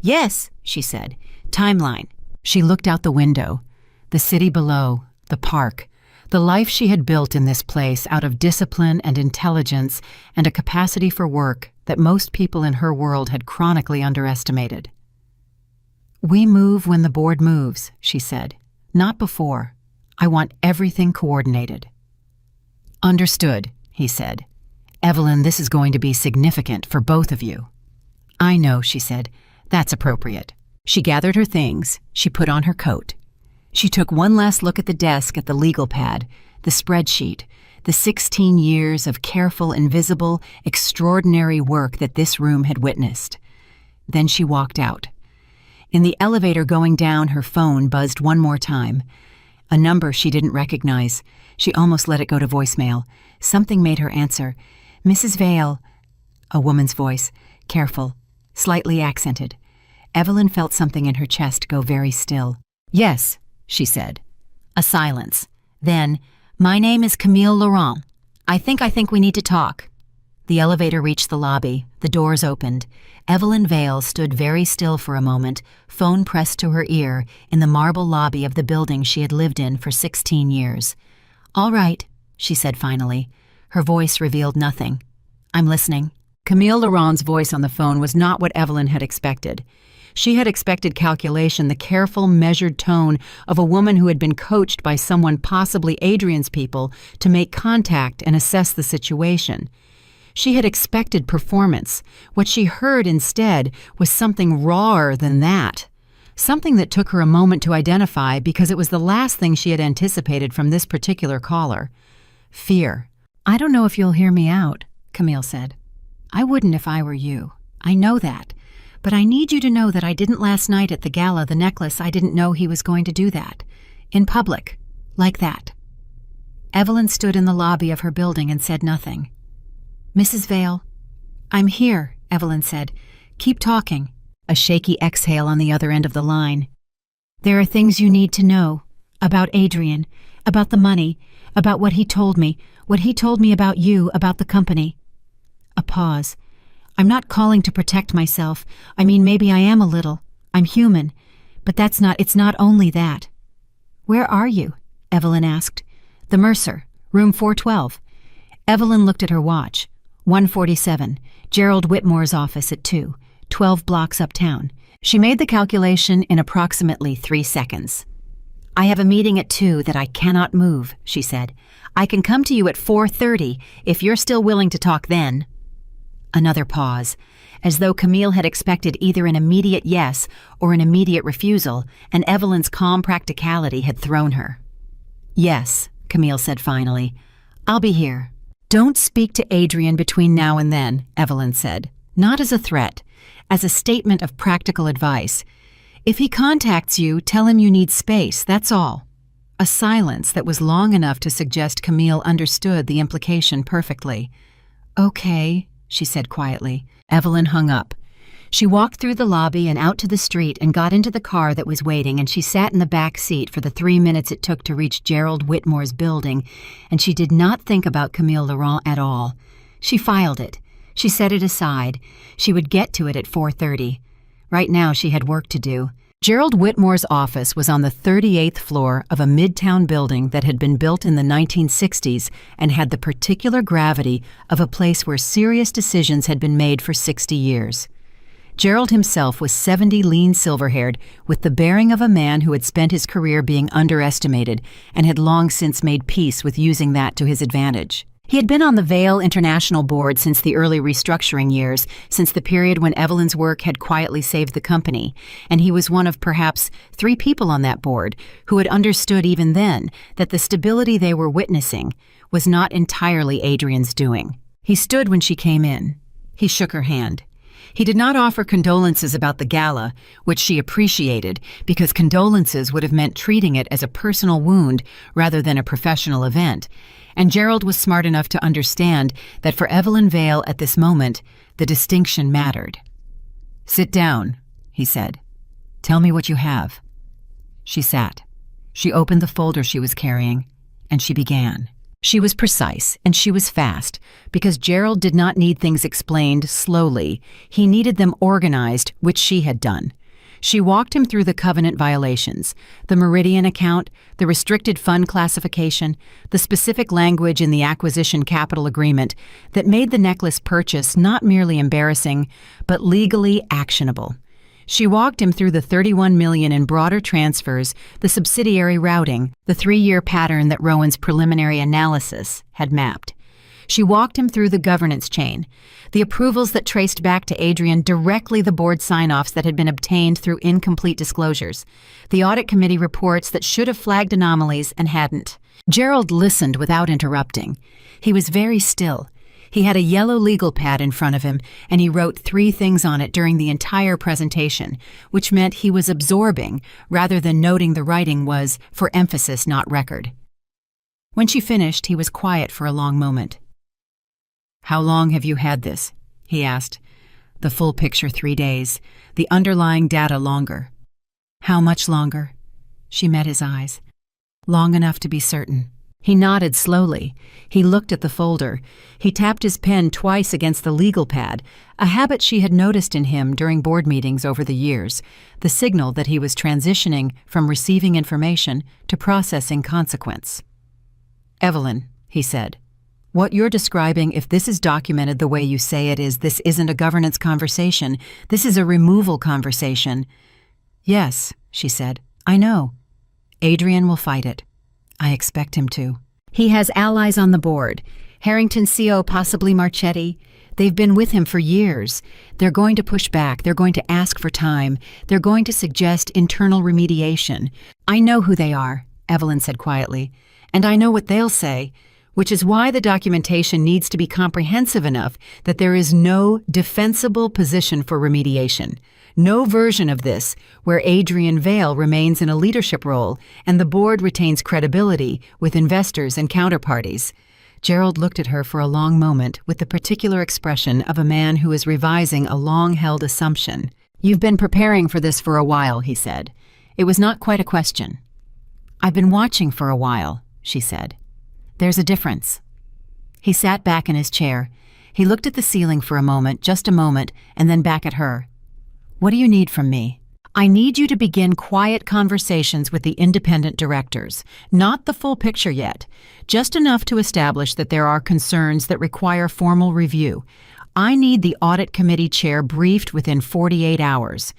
Yes, she said. Timeline. She looked out the window. The city below, the park, the life she had built in this place out of discipline and intelligence and a capacity for work that most people in her world had chronically underestimated. We move when the board moves, she said. Not before. I want everything coordinated. Understood, he said. Evelyn, this is going to be significant for both of you. I know, she said. That's appropriate. She gathered her things. She put on her coat. She took one last look at the desk, at the legal pad, the spreadsheet, the 16 years of careful, invisible, extraordinary work that this room had witnessed. Then she walked out. In the elevator going down, her phone buzzed one more time. A number she didn't recognize. She almost let it go to voicemail. Something made her answer. Mrs. Vale. A woman's voice. Careful. slightly accented. Evelyn felt something in her chest go very still. "Yes," she said. A silence. Then, "My name is Camille Laurent. I think we need to talk." The elevator reached the lobby. The doors opened. Evelyn Vale stood very still for a moment, phone pressed to her ear, in the marble lobby of the building she had lived in for 16 years. "All right," she said finally. Her voice revealed nothing. "I'm listening." Camille Laurent's voice on the phone was not what Evelyn had expected. She had expected calculation, the careful, measured tone of a woman who had been coached by someone, possibly Adrian's people, to make contact and assess the situation. She had expected performance. What she heard instead was something rawer than that. Something that took her a moment to identify because it was the last thing she had anticipated from this particular caller. Fear. "I don't know if you'll hear me out," Camille said. "I wouldn't if I were you. I know that. But I need you to know that I didn't last night at the gala, the necklace. I didn't know he was going to do that. In public. Like that." Evelyn stood in the lobby of her building and said nothing. "Mrs. Vale." "I'm here," Evelyn said. "Keep talking." A shaky exhale on the other end of the line. "There are things you need to know. About Adrian. About the money. About what he told me about you, about the company." A pause. "I'm not calling to protect myself. I mean, maybe I am a little. I'm human. But it's not only that." "Where are you?" Evelyn asked. "The Mercer, room 412. Evelyn looked at her watch. 1:47. Gerald Whitmore's office at 2, 12 blocks uptown. She made the calculation in approximately 3 seconds. "I have a meeting at 2 that I cannot move," she said. "I can come to you at 4:30 if you're still willing to talk then." Another pause, as though Camille had expected either an immediate yes or an immediate refusal, and Evelyn's calm practicality had thrown her. "Yes," Camille said finally. "I'll be here." "Don't speak to Adrian between now and then," Evelyn said. "Not as a threat, as a statement of practical advice. If he contacts you, tell him you need space, that's all." A silence that was long enough to suggest Camille understood the implication perfectly. "Okay," she said quietly. Evelyn hung up. She walked through the lobby and out to the street and got into the car that was waiting, and she sat in the back seat for the 3 minutes it took to reach Gerald Whitmore's building, and she did not think about Camille Laurent at all. She filed it. She set it aside. She would get to it at 4:30. Right now she had work to do. Gerald Whitmore's office was on the 38th floor of a midtown building that had been built in the 1960s and had the particular gravity of a place where serious decisions had been made for 60 years. Gerald himself was 70, lean, silver-haired, with the bearing of a man who had spent his career being underestimated and had long since made peace with using that to his advantage. He had been on the Vale International board since the early restructuring years, since the period when Evelyn's work had quietly saved the company, and he was one of perhaps 3 people on that board who had understood even then that the stability they were witnessing was not entirely Adrian's doing. He stood when she came in. He shook her hand. He did not offer condolences about the gala, which she appreciated, because condolences would have meant treating it as a personal wound rather than a professional event, and Gerald was smart enough to understand that for Evelyn Vale at this moment, the distinction mattered. "Sit down," he said. "Tell me what you have." She sat. She opened the folder she was carrying, and she began. She was precise, and she was fast, because Gerald did not need things explained slowly. He needed them organized, which she had done. She walked him through the covenant violations, the Meridian account, the restricted fund classification, the specific language in the acquisition capital agreement that made the necklace purchase not merely embarrassing, but legally actionable. She walked him through the $31 million in broader transfers, the subsidiary routing, the 3-year pattern that Rowan's preliminary analysis had mapped. She walked him through the governance chain, the approvals that traced back to Adrian directly the board sign-offs that had been obtained through incomplete disclosures, the audit committee reports that should have flagged anomalies and hadn't. Gerald listened without interrupting. He was very still. He had a yellow legal pad in front of him, and he wrote 3 things on it during the entire presentation, which meant he was absorbing rather than noting the writing was for emphasis, not record. When she finished, he was quiet for a long moment. "How long have you had this?" he asked. The full picture 3 days, the underlying data longer. How much longer? She met his eyes. Long enough to be certain. He nodded slowly. He looked at the folder. He tapped his pen twice against the legal pad, a habit she had noticed in him during board meetings over the years, the signal that he was transitioning from receiving information to processing consequence. "Evelyn," he said, "what you're describing, if this is documented the way you say it is, this isn't a governance conversation. This is a removal conversation." "Yes," she said, "I know. Adrian will fight it. I expect him to. He has allies on the board. Harrington CO, possibly Marchetti. They've been with him for years. They're going to push back. They're going to ask for time. They're going to suggest internal remediation. I know who they are," Evelyn said quietly, "and I know what they'll say, which is why the documentation needs to be comprehensive enough that there is no defensible position for remediation. No version of this where Adrian Vale remains in a leadership role and the board retains credibility with investors and counterparties." Gerald looked at her for a long moment with the particular expression of a man who is revising a long-held assumption. "You've been preparing for this for a while," he said. "It was not quite a question." "I've been watching for a while," she said. "There's a difference." He sat back in his chair. He looked at the ceiling for a moment, just a moment, and then back at her. "What do you need from me?" "I need you to begin quiet conversations with the independent directors. Not the full picture yet. Just enough to establish that there are concerns that require formal review. I need the audit committee chair briefed within 48 hours.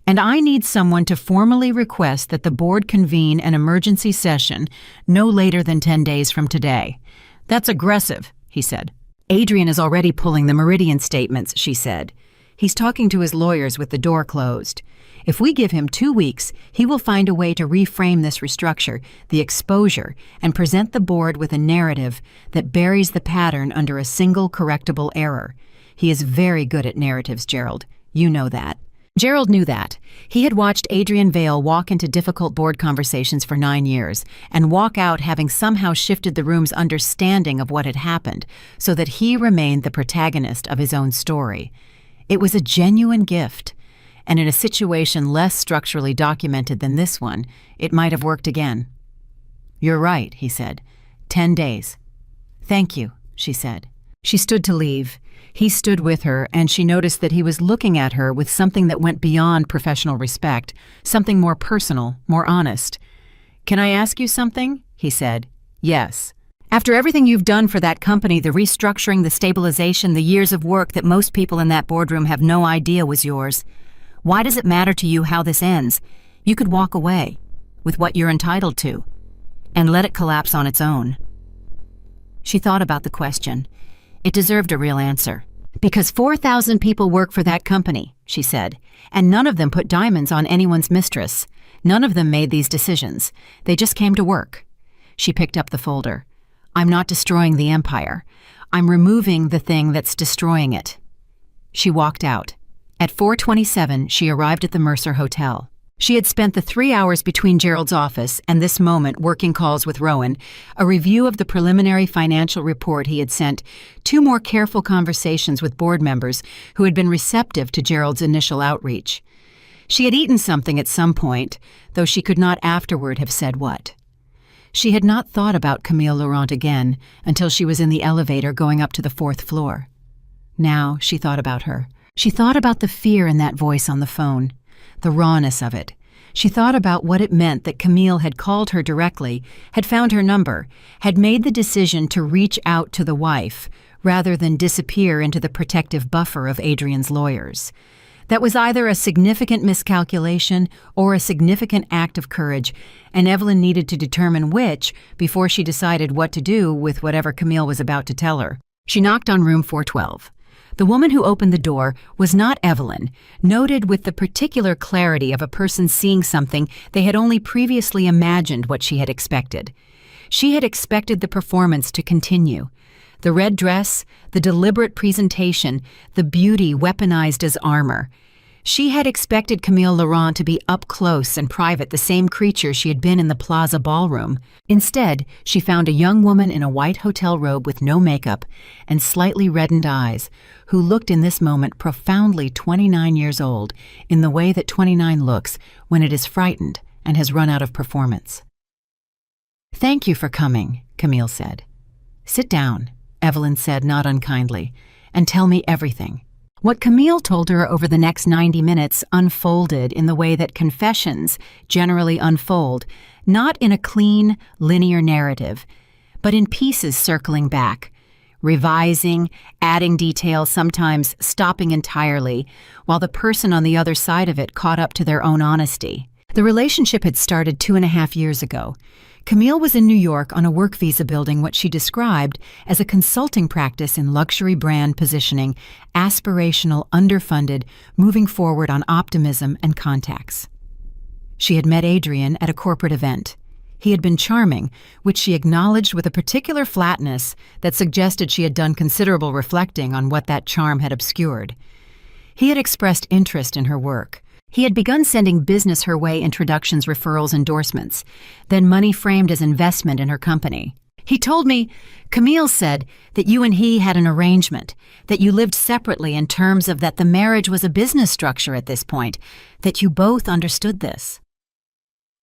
And I need someone to formally request that the board convene an emergency session no later than 10 days from today." "That's aggressive," he said. "Adrian is already pulling the Meridian statements," she said. "He's talking to his lawyers with the door closed. If we give him 2 weeks, he will find a way to reframe this restructure, the exposure, and present the board with a narrative that buries the pattern under a single correctable error. He is very good at narratives, Gerald. You know that." Gerald knew that. He had watched Adrian Vale walk into difficult board conversations for 9 years and walk out having somehow shifted the room's understanding of what had happened so that he remained the protagonist of his own story. It was a genuine gift, and in a situation less structurally documented than this one, it might have worked again. "You're right," he said. 10 days. "Thank you," she said. She stood to leave. He stood with her, and she noticed that he was looking at her with something that went beyond professional respect, something more personal, more honest. "Can I ask you something?" he said. "Yes." "After everything you've done for that company, the restructuring, the stabilization, the years of work that most people in that boardroom have no idea was yours, why does it matter to you how this ends? You could walk away with what you're entitled to and let it collapse on its own." She thought about the question. It deserved a real answer. "Because 4,000 people work for that company," she said, "and none of them put diamonds on anyone's mistress. None of them made these decisions. They just came to work." She picked up the folder. "I'm not destroying the empire. I'm removing the thing that's destroying it." She walked out. At 4:27, she arrived at the Mercer Hotel. She had spent the 3 hours between Gerald's office and this moment working calls with Rowan, a review of the preliminary financial report he had sent, 2 more careful conversations with board members who had been receptive to Gerald's initial outreach. She had eaten something at some point, though she could not afterward have said what. She had not thought about Camille Laurent again until she was in the elevator going up to the 4th floor. Now she thought about her. She thought about the fear in that voice on the phone, the rawness of it. She thought about what it meant that Camille had called her directly, had found her number, had made the decision to reach out to the wife rather than disappear into the protective buffer of Adrian's lawyers. That was either a significant miscalculation or a significant act of courage, and Evelyn needed to determine which before she decided what to do with whatever Camille was about to tell her. She knocked on room 412. The woman who opened the door was not Evelyn, noted with the particular clarity of a person seeing something they had only previously imagined what she had expected. She had expected the performance to continue. The red dress, the deliberate presentation, the beauty weaponized as armor. She had expected Camille Laurent to be up close and private, the same creature she had been in the Plaza ballroom. Instead, she found a young woman in a white hotel robe with no makeup and slightly reddened eyes, who looked in this moment profoundly 29 years old, in the way that 29 looks when it is frightened and has run out of performance. "Thank you for coming," Camille said. "Sit down," Evelyn said not unkindly, "and tell me everything." What Camille told her over the next 90 minutes unfolded in the way that confessions generally unfold, not in a clean, linear narrative, but in pieces circling back, revising, adding details, sometimes stopping entirely, while the person on the other side of it caught up to their own honesty. The relationship had started 2.5 years ago. Camille was in New York on a work visa building what she described as a consulting practice in luxury brand positioning, aspirational, underfunded, moving forward on optimism and contacts. She had met Adrian at a corporate event. He had been charming, which she acknowledged with a particular flatness that suggested she had done considerable reflecting on what that charm had obscured. He had expressed interest in her work. He had begun sending business her way, introductions, referrals, endorsements, then money framed as investment in her company. "He told me," Camille said, "that you and he had an arrangement, that you lived separately in terms of that the marriage was a business structure at this point, that you both understood this."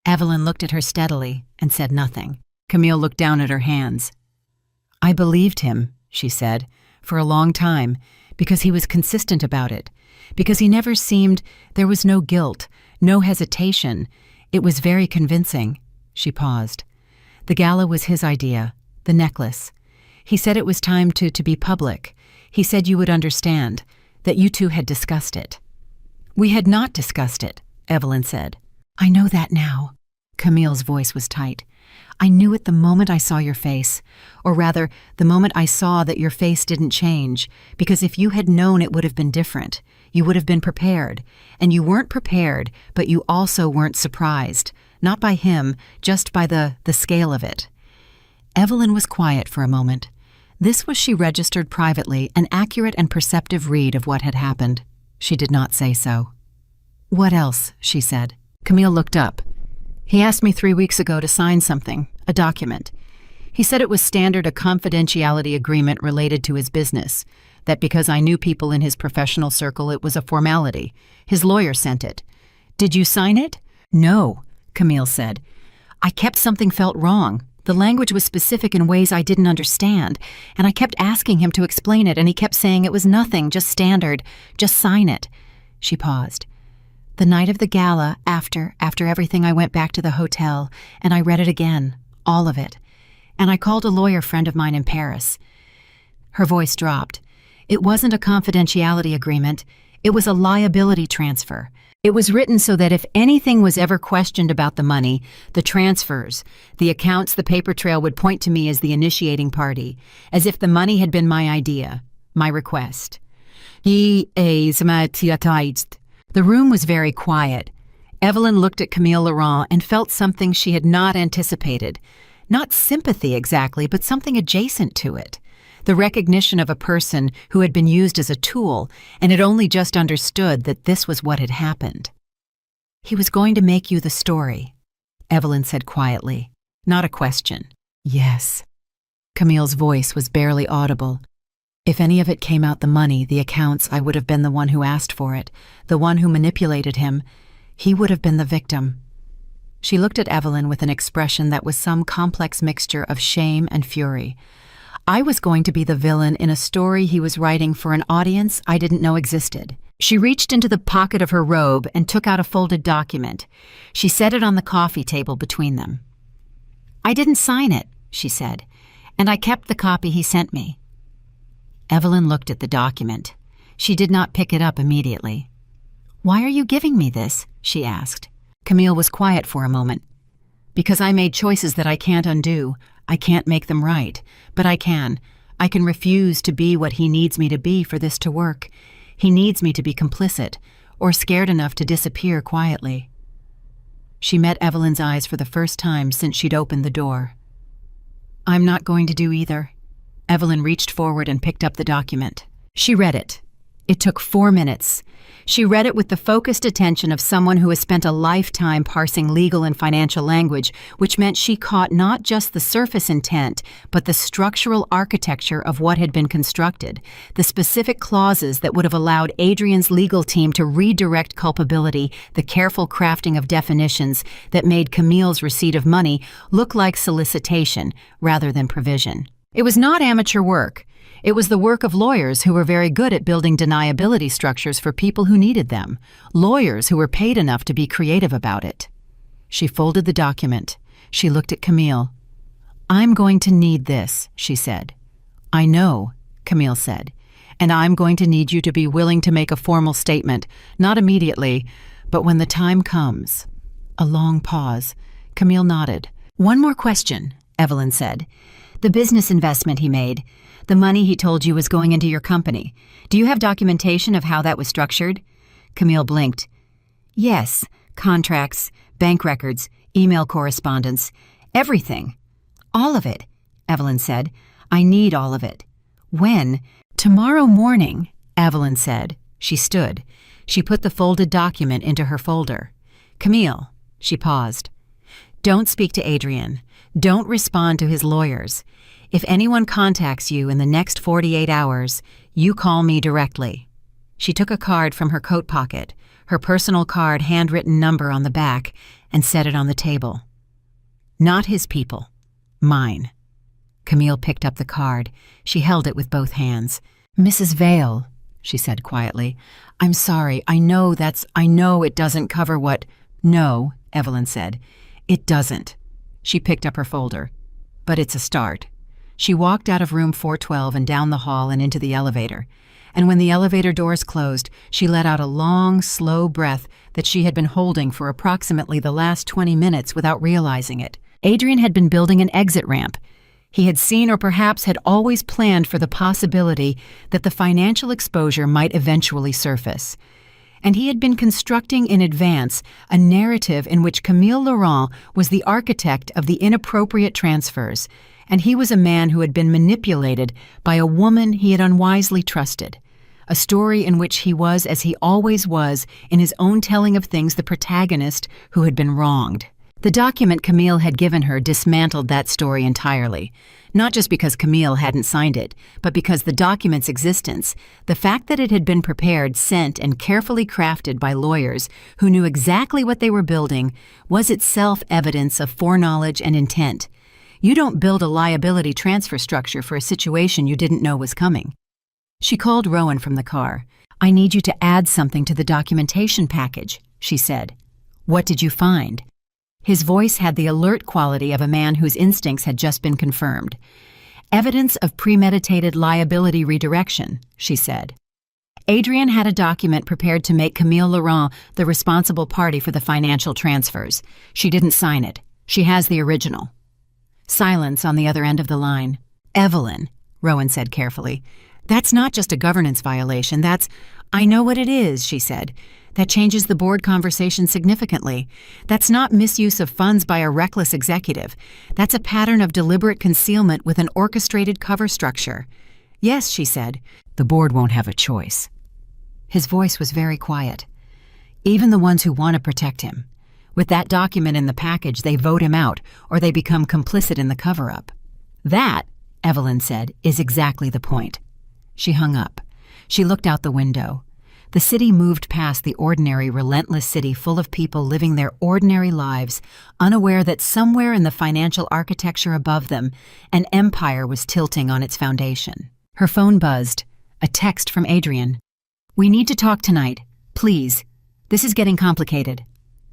Evelyn looked at her steadily and said nothing. Camille looked down at her hands. "I believed him," she said, "for a long time, because he was consistent about it. Because he never seemed, there was no guilt, no hesitation. It was very convincing." She paused. "The gala was his idea, the necklace. He said it was time to be public. He said you would understand, that you two had discussed it." "We had not discussed it," Evelyn said. "I know that now." Camille's voice was tight. "I knew it the moment I saw your face, or rather, the moment I saw that your face didn't change, because if you had known it would have been different. You would have been prepared, and you weren't prepared, but you also weren't surprised, not by him, just by the scale of it." Evelyn was quiet for a moment. This was, she registered privately, an accurate and perceptive read of what had happened. She did not say so. "What else?" she said. Camille looked up. "He asked me 3 weeks ago to sign something, a document. He said it was standard, a confidentiality agreement related to his business, that because I knew people in his professional circle it was a formality. His lawyer sent it. Did you sign it?" "No," Camille said. "I kept something felt wrong. The language was specific in ways I didn't understand, and I kept asking him to explain it, and he kept saying it was nothing, just standard, just sign it." She paused. "The night of the gala, after everything, I went back to the hotel, and I read it again, all of it. And I called a lawyer friend of mine in Paris." Her voice dropped. "It wasn't a confidentiality agreement. It was a liability transfer. It was written so that if anything was ever questioned about the money, the transfers, the accounts, the paper trail would point to me as the initiating party, as if the money had been my idea, my request." The room was very quiet. Evelyn looked at Camille Laurent and felt something she had not anticipated. Not sympathy exactly, but something adjacent to it. The recognition of a person who had been used as a tool and had only just understood that this was what had happened. "He was going to make you the story," Evelyn said quietly, not a question. "Yes." Camille's voice was barely audible. "If any of it came out, the money, the accounts, I would have been the one who asked for it, the one who manipulated him. He would have been the victim." She looked at Evelyn with an expression that was some complex mixture of shame and fury. "I was going to be the villain in a story he was writing for an audience I didn't know existed." She reached into the pocket of her robe and took out a folded document. She set it on the coffee table between them. "I didn't sign it," she said, "and I kept the copy he sent me." Evelyn looked at the document. She did not pick it up immediately. "Why are you giving me this?" she asked. Camille was quiet for a moment. "Because I made choices that I can't undo. I can't make them right, but I can. I can refuse to be what he needs me to be for this to work. He needs me to be complicit, or scared enough to disappear quietly." She met Evelyn's eyes for the first time since she'd opened the door. "I'm not going to do either." Evelyn reached forward and picked up the document. She read it. It took 4 minutes. She read it with the focused attention of someone who has spent a lifetime parsing legal and financial language, which meant she caught not just the surface intent, but the structural architecture of what had been constructed, the specific clauses that would have allowed Adrian's legal team to redirect culpability, the careful crafting of definitions that made Camille's receipt of money look like solicitation rather than provision. It was not amateur work. It was the work of lawyers who were very good at building deniability structures for people who needed them, lawyers who were paid enough to be creative about it. She folded the document. She looked at Camille. "I'm going to need this," she said. "I know," Camille said, "and I'm going to need you to be willing to make a formal statement, not immediately, but when the time comes." A long pause. Camille nodded. "One more question," Evelyn said. "The business investment he made, the money he told you was going into your company. Do you have documentation of how that was structured?" Camille blinked. "Yes, contracts, bank records, email correspondence, everything." "All of it," Evelyn said. "I need all of it." "When?" "Tomorrow morning," Evelyn said. She stood. She put the folded document into her folder. "Camille," she paused. "Don't speak to Adrian. Don't respond to his lawyers. If anyone contacts you in the next 48 hours, you call me directly." She took a card from her coat pocket, her personal card handwritten number on the back, and set it on the table. "Not his people. Mine." Camille picked up the card. She held it with both hands. "Mrs. Vale," she said quietly, "I'm sorry. I know it doesn't cover what—" "No," Evelyn said. "It doesn't." She picked up her folder. "But it's a start." She walked out of room 412 and down the hall and into the elevator. And when the elevator doors closed, she let out a long, slow breath that she had been holding for approximately the last 20 minutes without realizing it. Adrian had been building an exit ramp. He had seen, or perhaps had always planned for, the possibility that the financial exposure might eventually surface. And he had been constructing in advance a narrative in which Camille Laurent was the architect of the inappropriate transfers, and he was a man who had been manipulated by a woman he had unwisely trusted. A story in which he was, as he always was, in his own telling of things, the protagonist who had been wronged. The document Camille had given her dismantled that story entirely, not just because Camille hadn't signed it, but because the document's existence, the fact that it had been prepared, sent, and carefully crafted by lawyers who knew exactly what they were building, was itself evidence of foreknowledge and intent. You don't build a liability transfer structure for a situation you didn't know was coming. She called Rowan from the car. "I need you to add something to the documentation package," she said. "What did you find?" His voice had the alert quality of a man whose instincts had just been confirmed. "Evidence of premeditated liability redirection," she said. Adrian had a document prepared to make Camille Laurent the responsible party for the financial transfers. She didn't sign it. She has the original. Silence on the other end of the line. "Evelyn," Rowan said carefully, "that's not just a governance violation, that's—" "I know what it is," she said. "That changes the board conversation significantly. That's not misuse of funds by a reckless executive. That's a pattern of deliberate concealment with an orchestrated cover structure." "Yes," she said, "the board won't have a choice." His voice was very quiet. "Even the ones who want to protect him. With that document in the package, they vote him out, or they become complicit in the cover-up." "That," Evelyn said, "is exactly the point." She hung up. She looked out the window. The city moved past the ordinary, relentless city full of people living their ordinary lives, unaware that somewhere in the financial architecture above them, an empire was tilting on its foundation. Her phone buzzed. A text from Adrian. "We need to talk tonight. Please. This is getting complicated."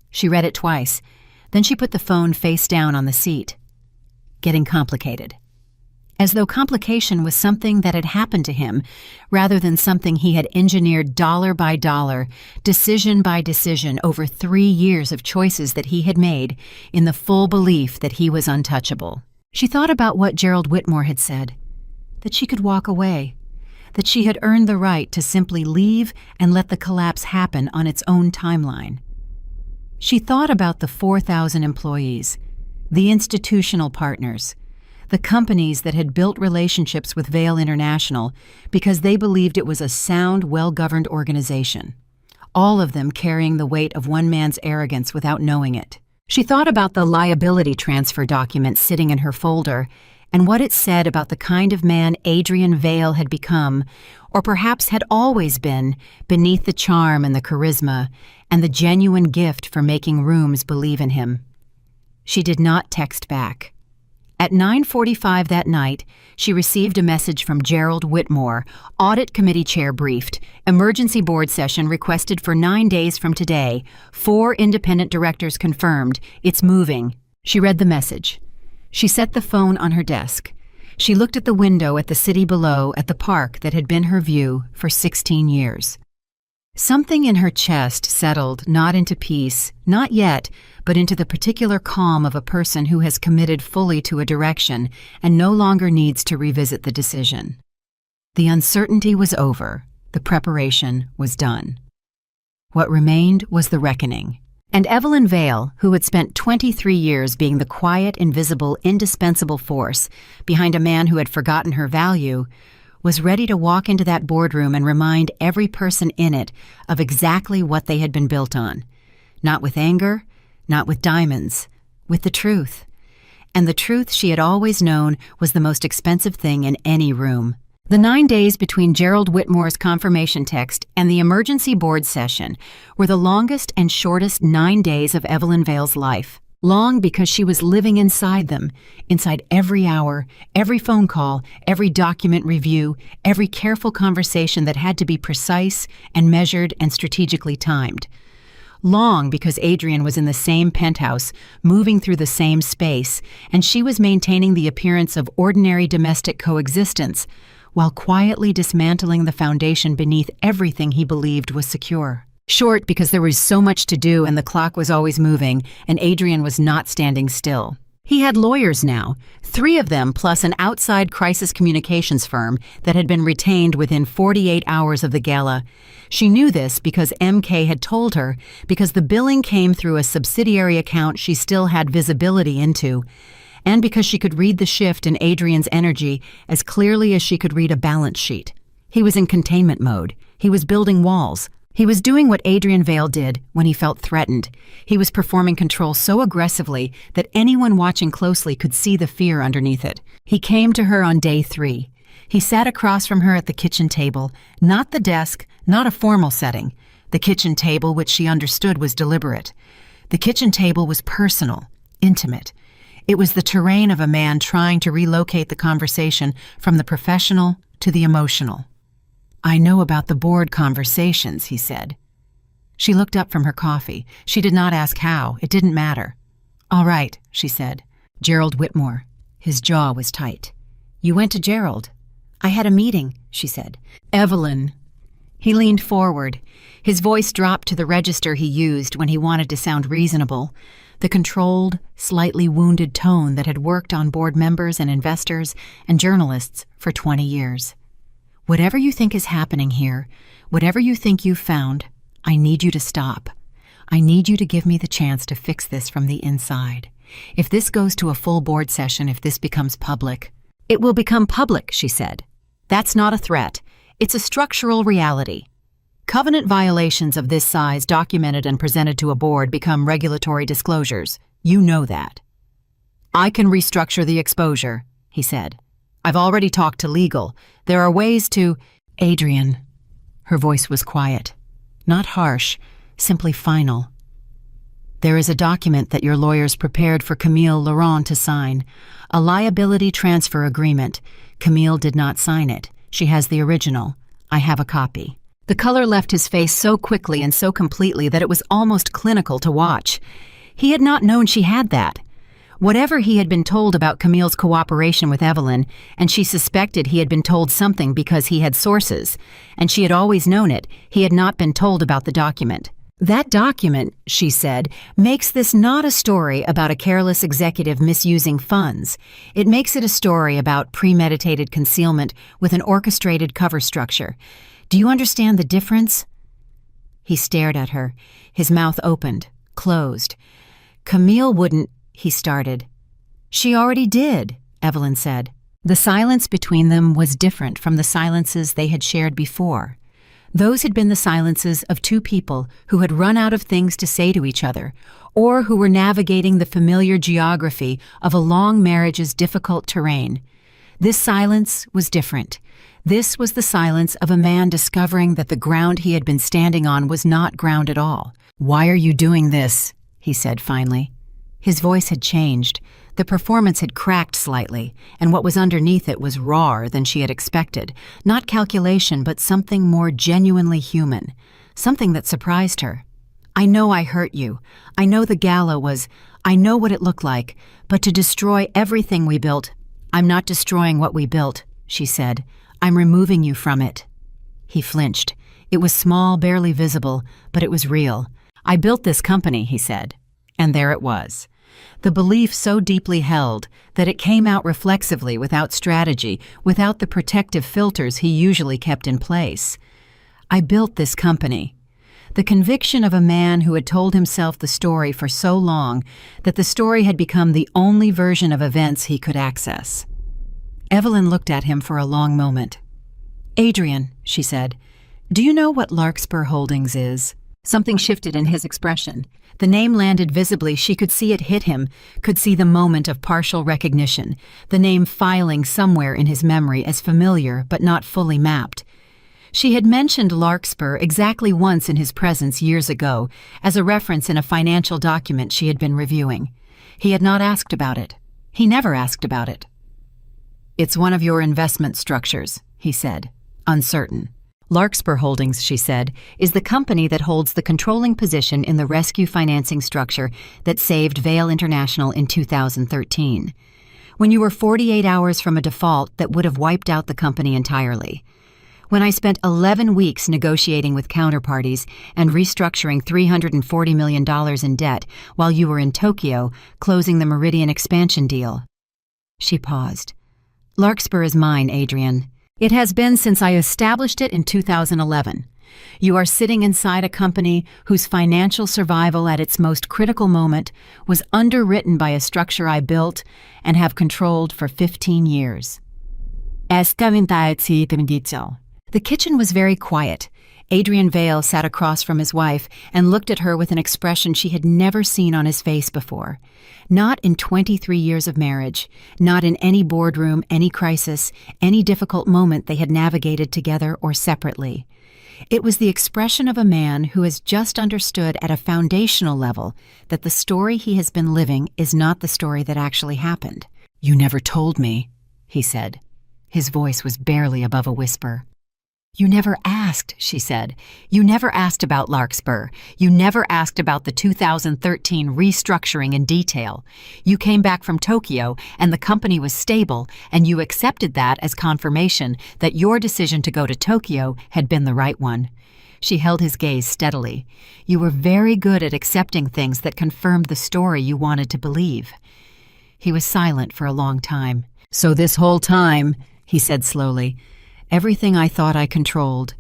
She read it twice. Then she put the phone face down on the seat. Getting complicated. As though complication was something that had happened to him, rather than something he had engineered dollar by dollar, decision by decision, over 3 years of choices that he had made, in the full belief that he was untouchable. She thought about what Gerald Whitmore had said, that she could walk away, that she had earned the right to simply leave and let the collapse happen on its own timeline. She thought about the 4,000 employees, the institutional partners, the companies that had built relationships with Vale International because they believed it was a sound, well-governed organization. All of them carrying the weight of one man's arrogance without knowing it. She thought about the liability transfer document sitting in her folder and what it said about the kind of man Adrian Vale had become, or perhaps had always been, beneath the charm and the charisma and the genuine gift for making rooms believe in him. She did not text back. At 9:45 that night, she received a message from Gerald Whitmore, Audit Committee Chair briefed, emergency board session requested for 9 days from today, 4 independent directors confirmed, it's moving. She read the message. She set the phone on her desk. She looked at the window at the city below, at the park that had been her view for 16 years. Something in her chest settled not into peace, not yet, but into the particular calm of a person who has committed fully to a direction and no longer needs to revisit the decision. The uncertainty was over. The preparation was done. What remained was the reckoning. And Evelyn Vale, who had spent 23 years being the quiet, invisible, indispensable force behind a man who had forgotten her value, was ready to walk into that boardroom and remind every person in it of exactly what they had been built on. Not with anger, not with diamonds, with the truth. And the truth she had always known was the most expensive thing in any room. The 9 days between Gerald Whitmore's confirmation text and the emergency board session were the longest and shortest 9 days of Evelyn Vale's life. Long because she was living inside them, inside every hour, every phone call, every document review, every careful conversation that had to be precise and measured and strategically timed. Long because Adrian was in the same penthouse, moving through the same space, and she was maintaining the appearance of ordinary domestic coexistence, while quietly dismantling the foundation beneath everything he believed was secure. Short because there was so much to do and the clock was always moving, and Adrian was not standing still. He had lawyers now, 3 of them plus an outside crisis communications firm that had been retained within 48 hours of the gala. She knew this because MK had told her, because the billing came through a subsidiary account she still had visibility into, and because she could read the shift in Adrian's energy as clearly as she could read a balance sheet. He was in containment mode. He was building walls. He was doing what Adrian Vale did when he felt threatened. He was performing control so aggressively that anyone watching closely could see the fear underneath it. He came to her on day 3. He sat across from her at the kitchen table, not the desk, not a formal setting. The kitchen table, which she understood, was deliberate. The kitchen table was personal, intimate. It was the terrain of a man trying to relocate the conversation from the professional to the emotional. I know about the board conversations, he said. She looked up from her coffee. She did not ask how. It didn't matter. All right, she said. Gerald Whitmore. His jaw was tight. You went to Gerald. I had a meeting, she said. Evelyn. He leaned forward. His voice dropped to the register he used when he wanted to sound reasonable, the controlled, slightly wounded tone that had worked on board members and investors and journalists for 20 years. Whatever you think is happening here, whatever you think you've found, I need you to stop. I need you to give me the chance to fix this from the inside. If this goes to a full board session, if this becomes public, it will become public, she said. That's not a threat. It's a structural reality. Covenant violations of this size documented and presented to a board become regulatory disclosures. You know that. I can restructure the exposure, he said. I've already talked to legal. There are ways to... Adrian. Her voice was quiet. Not harsh, simply final. There is a document that your lawyers prepared for Camille Laurent to sign. A liability transfer agreement. Camille did not sign it. She has the original. I have a copy. The color left his face so quickly and so completely that it was almost clinical to watch. He had not known she had that. Whatever he had been told about Camille's cooperation with Evelyn, and she suspected he had been told something because he had sources, and she had always known it, he had not been told about the document. That document, she said, makes this not a story about a careless executive misusing funds. It makes it a story about premeditated concealment with an orchestrated cover structure. Do you understand the difference? He stared at her. His mouth opened, closed. Camille wouldn't... He started. She already did. Evelyn said. The silence between them was different from the silences they had shared before. Those had been the silences of two people who had run out of things to say to each other, or who were navigating the familiar geography of a long marriage's difficult terrain. This silence was different. This was the silence of a man discovering that the ground he had been standing on was not ground at all. "Why are you doing this?" he said finally. His voice had changed. The performance had cracked slightly, and what was underneath it was rawer than she had expected. Not calculation, but something more genuinely human. Something that surprised her. "I know I hurt you. I know the gala was... I know what it looked like. But to destroy everything we built..." "I'm not destroying what we built," she said. "I'm removing you from it." He flinched. It was small, barely visible, but it was real. "I built this company," he said. And there it was. The belief so deeply held that it came out reflexively without strategy, without the protective filters he usually kept in place. "I built this company." The conviction of a man who had told himself the story for so long that the story had become the only version of events he could access. Evelyn looked at him for a long moment. "Adrian," she said, "do you know what Larkspur Holdings is?" Something shifted in his expression. The name landed visibly. She could see it hit him, could see the moment of partial recognition, the name filing somewhere in his memory as familiar but not fully mapped. She had mentioned Larkspur exactly once in his presence years ago, as a reference in a financial document she had been reviewing. He had not asked about it. He never asked about it. "It's one of your investment structures," he said, uncertain. "Larkspur Holdings," she said, "is the company that holds the controlling position in the rescue financing structure that saved Vail International in 2013. When you were 48 hours from a default that would have wiped out the company entirely. When I spent 11 weeks negotiating with counterparties and restructuring $340 million in debt while you were in Tokyo closing the Meridian expansion deal." She paused. "Larkspur is mine, Adrian. It has been since I established it in 2011. You are sitting inside a company whose financial survival at its most critical moment was underwritten by a structure I built and have controlled for 15 years. The kitchen was very quiet. Adrian Vail sat across from his wife and looked at her with an expression she had never seen on his face before. Not in 23 years of marriage, not in any boardroom, any crisis, any difficult moment they had navigated together or separately. It was the expression of a man who has just understood at a foundational level that the story he has been living is not the story that actually happened. "You never told me," he said. His voice was barely above a whisper. "You never asked," she said. "You never asked about Larkspur. You never asked about the 2013 restructuring in detail. You came back from Tokyo, and the company was stable, and you accepted that as confirmation that your decision to go to Tokyo had been the right one." She held his gaze steadily. "You were very good at accepting things that confirmed the story you wanted to believe." He was silent for a long time. "So this whole time," he said slowly, "everything I thought I controlled.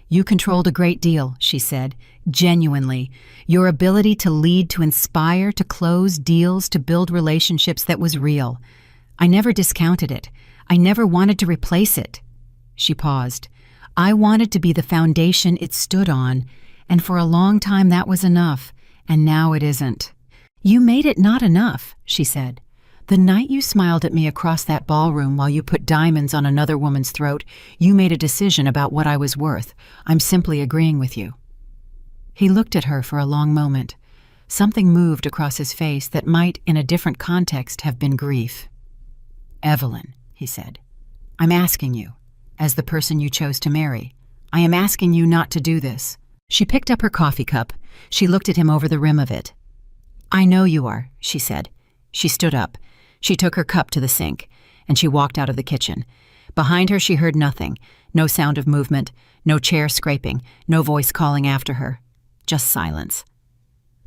You controlled a great deal," she said, genuinely. "Your ability to lead, to inspire, to close deals, to build relationships that was real. I never discounted it. I never wanted to replace it." She paused. "I wanted to be the foundation it stood on, and for a long time that was enough, and now it isn't." "You made it not enough," she said. "The night you smiled at me across that ballroom while you put diamonds on another woman's throat, you made a decision about what I was worth. I'm simply agreeing with you." He looked at her for a long moment. Something moved across his face that might, in a different context, have been grief. "Evelyn," he said, "I'm asking you, as the person you chose to marry, I am asking you not to do this." She picked up her coffee cup. She looked at him over the rim of it. "I know you are," she said. She stood up. She took her cup to the sink, and she walked out of the kitchen. Behind her she heard nothing, no sound of movement, no chair scraping, no voice calling after her. Just silence.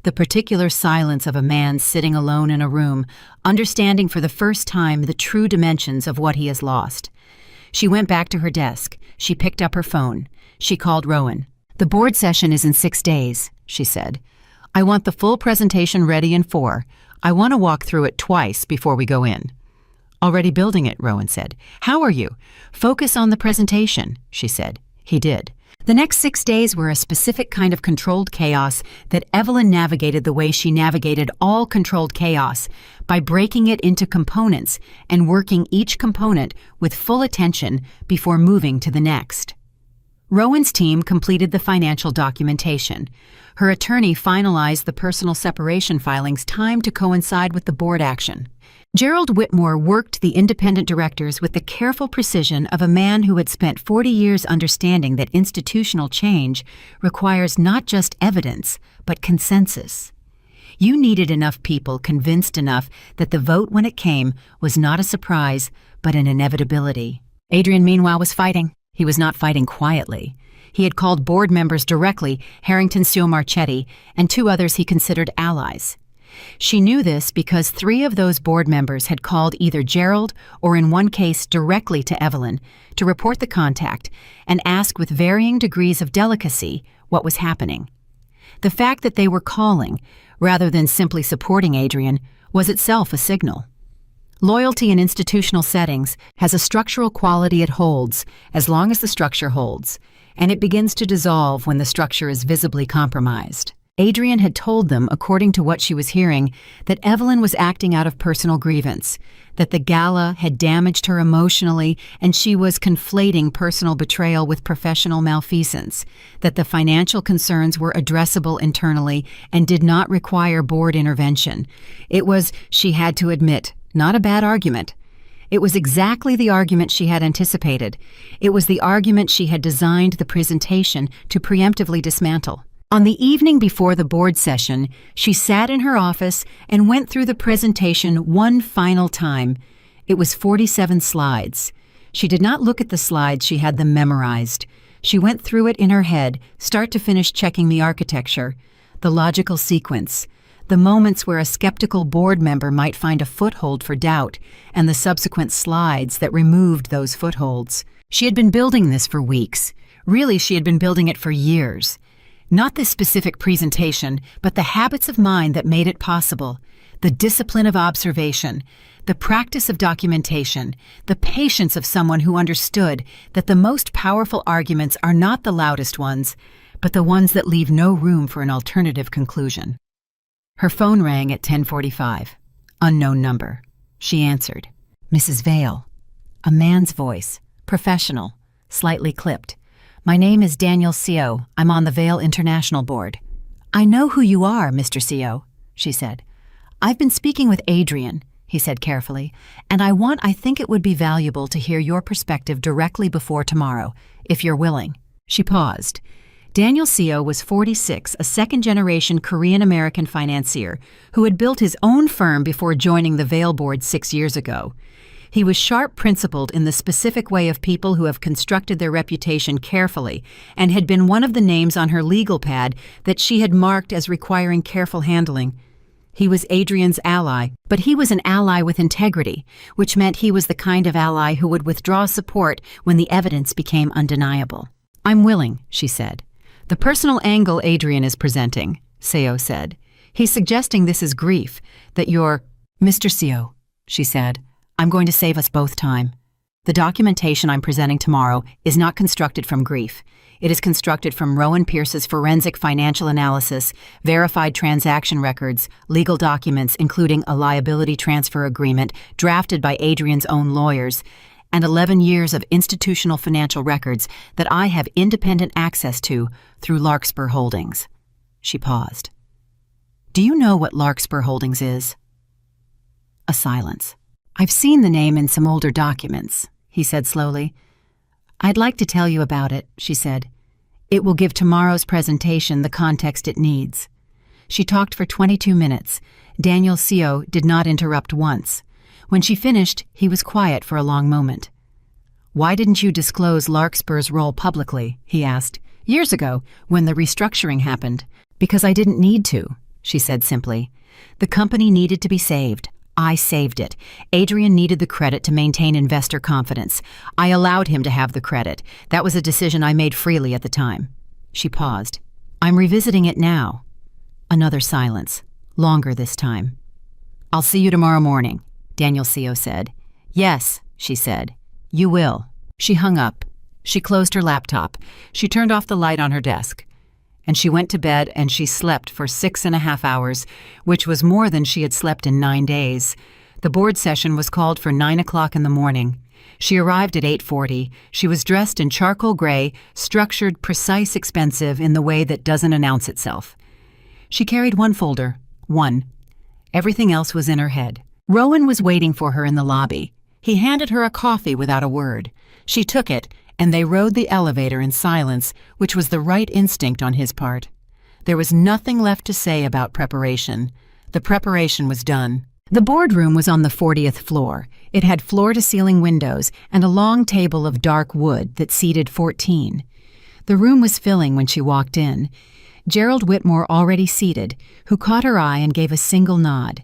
The particular silence of a man sitting alone in a room, understanding for the first time the true dimensions of what he has lost. She went back to her desk. She picked up her phone. She called Rowan. "The board session is in 6 days," she said. "I want the full presentation ready in 4. I want to walk through it twice before we go in." Already building it, Rowan said. How are you? Focus on the presentation, she said. He did. The next 6 days were a specific kind of controlled chaos that Evelyn navigated the way she navigated all controlled chaos, by breaking it into components and working each component with full attention before moving to the next. Rowan's team completed the financial documentation. Her attorney finalized the personal separation filings timed to coincide with the board action. Gerald Whitmore worked the independent directors with the careful precision of a man who had spent 40 years understanding that institutional change requires not just evidence, but consensus. You needed enough people convinced enough that the vote when it came was not a surprise, but an inevitability. Adrian, meanwhile, was fighting. He was not fighting quietly. He had called board members directly, Harrington Sio Marchetti, and 2 others he considered allies. She knew this because 3 of those board members had called either Gerald or in one case directly to Evelyn to report the contact and ask with varying degrees of delicacy what was happening. The fact that they were calling, rather than simply supporting Adrian, was itself a signal. Loyalty in institutional settings has a structural quality it holds as long as the structure holds, and it begins to dissolve when the structure is visibly compromised. Adrian had told them, according to what she was hearing, that Evelyn was acting out of personal grievance, that the gala had damaged her emotionally and she was conflating personal betrayal with professional malfeasance, that the financial concerns were addressable internally and did not require board intervention. It was, she had to admit, not a bad argument. It was exactly the argument she had anticipated. It was the argument she had designed the presentation to preemptively dismantle. On the evening before the board session, she sat in her office and went through the presentation one final time. It was 47 slides. She did not look at the slides, she had them memorized. She went through it in her head, start to finish checking the architecture, the logical sequence, the moments where a skeptical board member might find a foothold for doubt, and the subsequent slides that removed those footholds. She had been building this for weeks. Really, she had been building it for years. Not this specific presentation, but the habits of mind that made it possible, the discipline of observation, the practice of documentation, the patience of someone who understood that the most powerful arguments are not the loudest ones, but the ones that leave no room for an alternative conclusion. Her phone rang at 10:45. Unknown number. She answered. Mrs. Vale. A man's voice, professional, slightly clipped. My name is Daniel Sio. I'm on the Vale International Board. I know who you are, Mr. Sio, she said. I've been speaking with Adrian, he said carefully, and I think it would be valuable to hear your perspective directly before tomorrow, if you're willing. She paused. Daniel Sio was 46, a second-generation Korean-American financier who had built his own firm before joining the Vale Board 6 years ago. He was sharp-principled in the specific way of people who have constructed their reputation carefully and had been one of the names on her legal pad that she had marked as requiring careful handling. He was Adrian's ally, but he was an ally with integrity, which meant he was the kind of ally who would withdraw support when the evidence became undeniable. I'm willing, she said. The personal angle Adrian is presenting, Seo said. He's suggesting this is grief, that you're... Mr. Seo, she said. I'm going to save us both time. The documentation I'm presenting tomorrow is not constructed from grief. It is constructed from Rowan Pierce's forensic financial analysis, verified transaction records, legal documents including a liability transfer agreement drafted by Adrian's own lawyers, and 11 years of institutional financial records that I have independent access to through Larkspur Holdings. She paused. Do you know what Larkspur Holdings is? A silence. I've seen the name in some older documents, he said slowly. I'd like to tell you about it, she said. It will give tomorrow's presentation the context it needs. She talked for 22 minutes. Daniel Sio did not interrupt once. When she finished, he was quiet for a long moment. Why didn't you disclose Larkspur's role publicly? He asked. Years ago, when the restructuring happened. Because I didn't need to, she said simply. The company needed to be saved. I saved it. Adrian needed the credit to maintain investor confidence. I allowed him to have the credit. That was a decision I made freely at the time. She paused. I'm revisiting it now. Another silence. Longer this time. I'll see you tomorrow morning, Daniel Sio said. "Yes," she said. "You will." She hung up. She closed her laptop. She turned off the light on her desk. And she went to bed and she slept for 6.5 hours, which was more than she had slept in 9 days. The board session was called for 9 o'clock in the morning. She arrived at 8:40. She was dressed in charcoal gray, structured, precise, expensive in the way that doesn't announce itself. She carried one folder. One. Everything else was in her head. Rowan was waiting for her in the lobby. He handed her a coffee without a word. She took it, and they rode the elevator in silence, which was the right instinct on his part. There was nothing left to say about preparation. The preparation was done. The boardroom was on the 40th floor. It had floor-to-ceiling windows and a long table of dark wood that seated 14. The room was filling when she walked in. Gerald Whitmore already seated, who caught her eye and gave a single nod.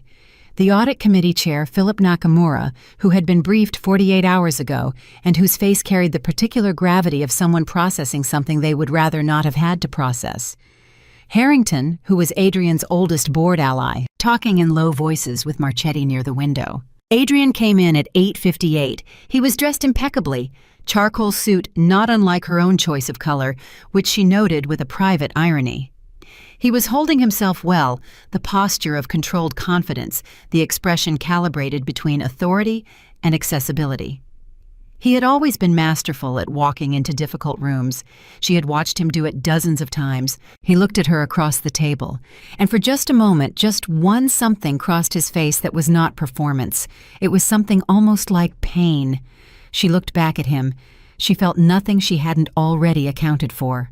The audit committee chair, Philip Nakamura, who had been briefed 48 hours ago and whose face carried the particular gravity of someone processing something they would rather not have had to process. Harrington, who was Adrian's oldest board ally, talking in low voices with Marchetti near the window. Adrian came in at 8:58. He was dressed impeccably, charcoal suit not unlike her own choice of color, which she noted with a private irony. He was holding himself well, the posture of controlled confidence, the expression calibrated between authority and accessibility. He had always been masterful at walking into difficult rooms. She had watched him do it dozens of times. He looked at her across the table, and for just a moment, just one something crossed his face that was not performance. It was something almost like pain. She looked back at him. She felt nothing she hadn't already accounted for.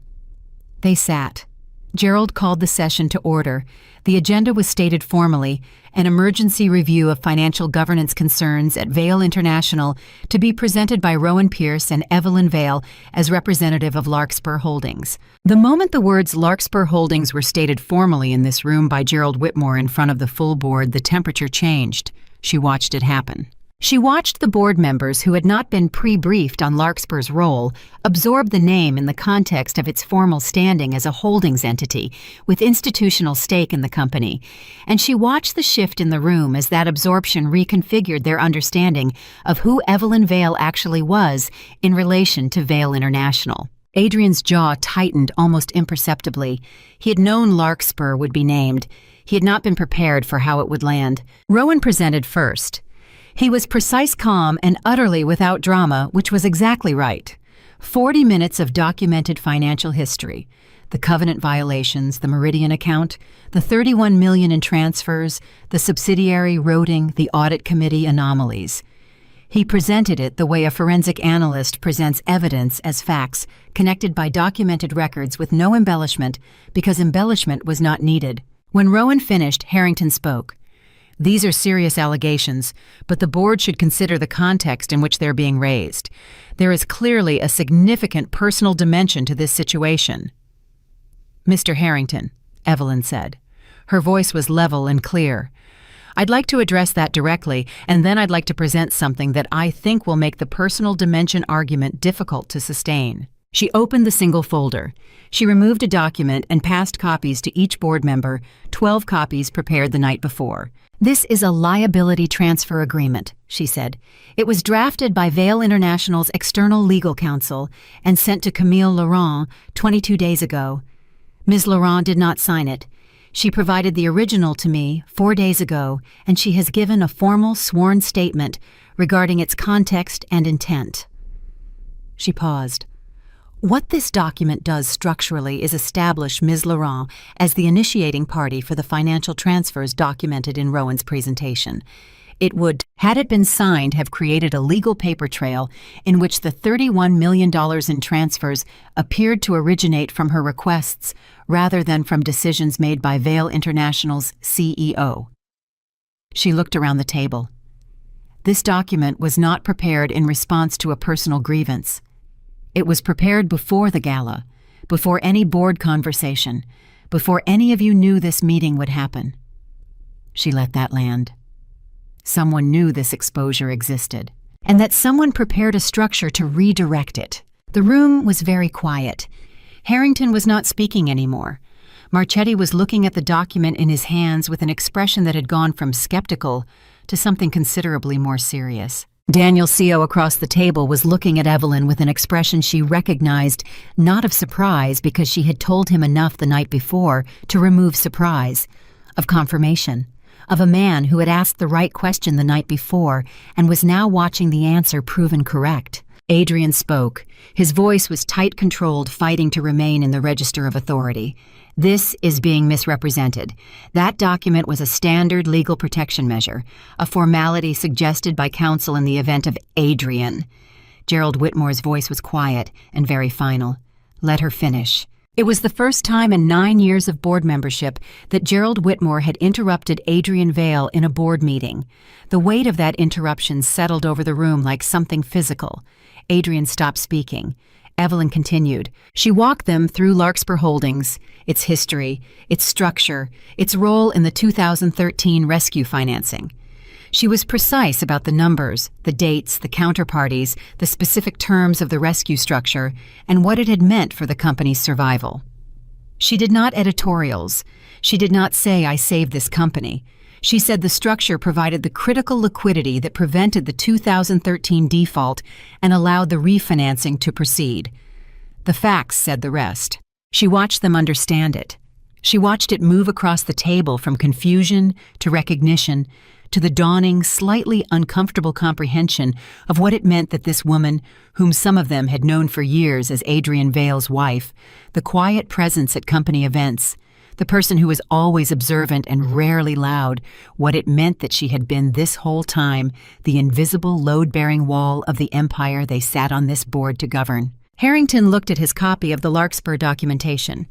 They sat. Gerald called the session to order. The agenda was stated formally: an emergency review of financial governance concerns at Vail International to be presented by Rowan Pierce and Evelyn Vail as representative of Larkspur Holdings. The moment the words Larkspur Holdings were stated formally in this room by Gerald Whitmore in front of the full board, the temperature changed. She watched it happen. She watched the board members who had not been pre-briefed on Larkspur's role absorb the name in the context of its formal standing as a holdings entity with institutional stake in the company, and she watched the shift in the room as that absorption reconfigured their understanding of who Evelyn Vail actually was in relation to Vail International. Adrian's jaw tightened almost imperceptibly. He had known Larkspur would be named. He had not been prepared for how it would land. Rowan presented first. He was precise, calm, and utterly without drama, which was exactly right. 40 minutes of documented financial history. The covenant violations, the Meridian account, the $31 million in transfers, the subsidiary routing, the audit committee anomalies. He presented it the way a forensic analyst presents evidence as facts, connected by documented records with no embellishment, because embellishment was not needed. When Rowan finished, Harrington spoke. These are serious allegations, but the board should consider the context in which they're being raised. There is clearly a significant personal dimension to this situation. Mr. Harrington, Evelyn said. Her voice was level and clear. I'd like to address that directly, and then I'd like to present something that I think will make the personal dimension argument difficult to sustain. She opened the single folder. She removed a document and passed copies to each board member, 12 copies prepared the night before. This is a liability transfer agreement, she said. It was drafted by Vail International's external legal counsel and sent to Camille Laurent 22 days ago. Ms. Laurent did not sign it. She provided the original to me 4 days ago, and she has given a formal sworn statement regarding its context and intent. She paused. What this document does structurally is establish Ms. Laurent as the initiating party for the financial transfers documented in Rowan's presentation. It would, had it been signed, have created a legal paper trail in which the $31 million in transfers appeared to originate from her requests rather than from decisions made by Vail International's CEO. She looked around the table. This document was not prepared in response to a personal grievance. It was prepared before the gala, before any board conversation, before any of you knew this meeting would happen. She let that land. Someone knew this exposure existed, and that someone prepared a structure to redirect it. The room was very quiet. Harrington was not speaking anymore. Marchetti was looking at the document in his hands with an expression that had gone from skeptical to something considerably more serious. Daniel Co. across the table was looking at Evelyn with an expression she recognized, not of surprise because she had told him enough the night before to remove surprise, of confirmation, of a man who had asked the right question the night before and was now watching the answer proven correct. Adrian spoke. His voice was tight-controlled, fighting to remain in the register of authority. This is being misrepresented. That document was a standard legal protection measure, a formality suggested by counsel in the event of Adrian. Gerald Whitmore's voice was quiet and very final. Let her finish. It was the first time in 9 years of board membership that Gerald Whitmore had interrupted Adrian Vale in a board meeting. The weight of that interruption settled over the room like something physical. Adrian stopped speaking. Evelyn continued. She walked them through Larkspur Holdings, its history, its structure, its role in the 2013 rescue financing. She was precise about the numbers, the dates, the counterparties, the specific terms of the rescue structure, and what it had meant for the company's survival. She did not editorials. She did not say, "I saved this company." She said the structure provided the critical liquidity that prevented the 2013 default and allowed the refinancing to proceed. The facts said the rest. She watched them understand it. She watched it move across the table from confusion to recognition to the dawning, slightly uncomfortable comprehension of what it meant that this woman, whom some of them had known for years as Adrian Vale's wife, the quiet presence at company events, the person who was always observant and rarely loud, what it meant that she had been this whole time the invisible load-bearing wall of the empire they sat on this board to govern. Harrington looked at his copy of the Larkspur documentation.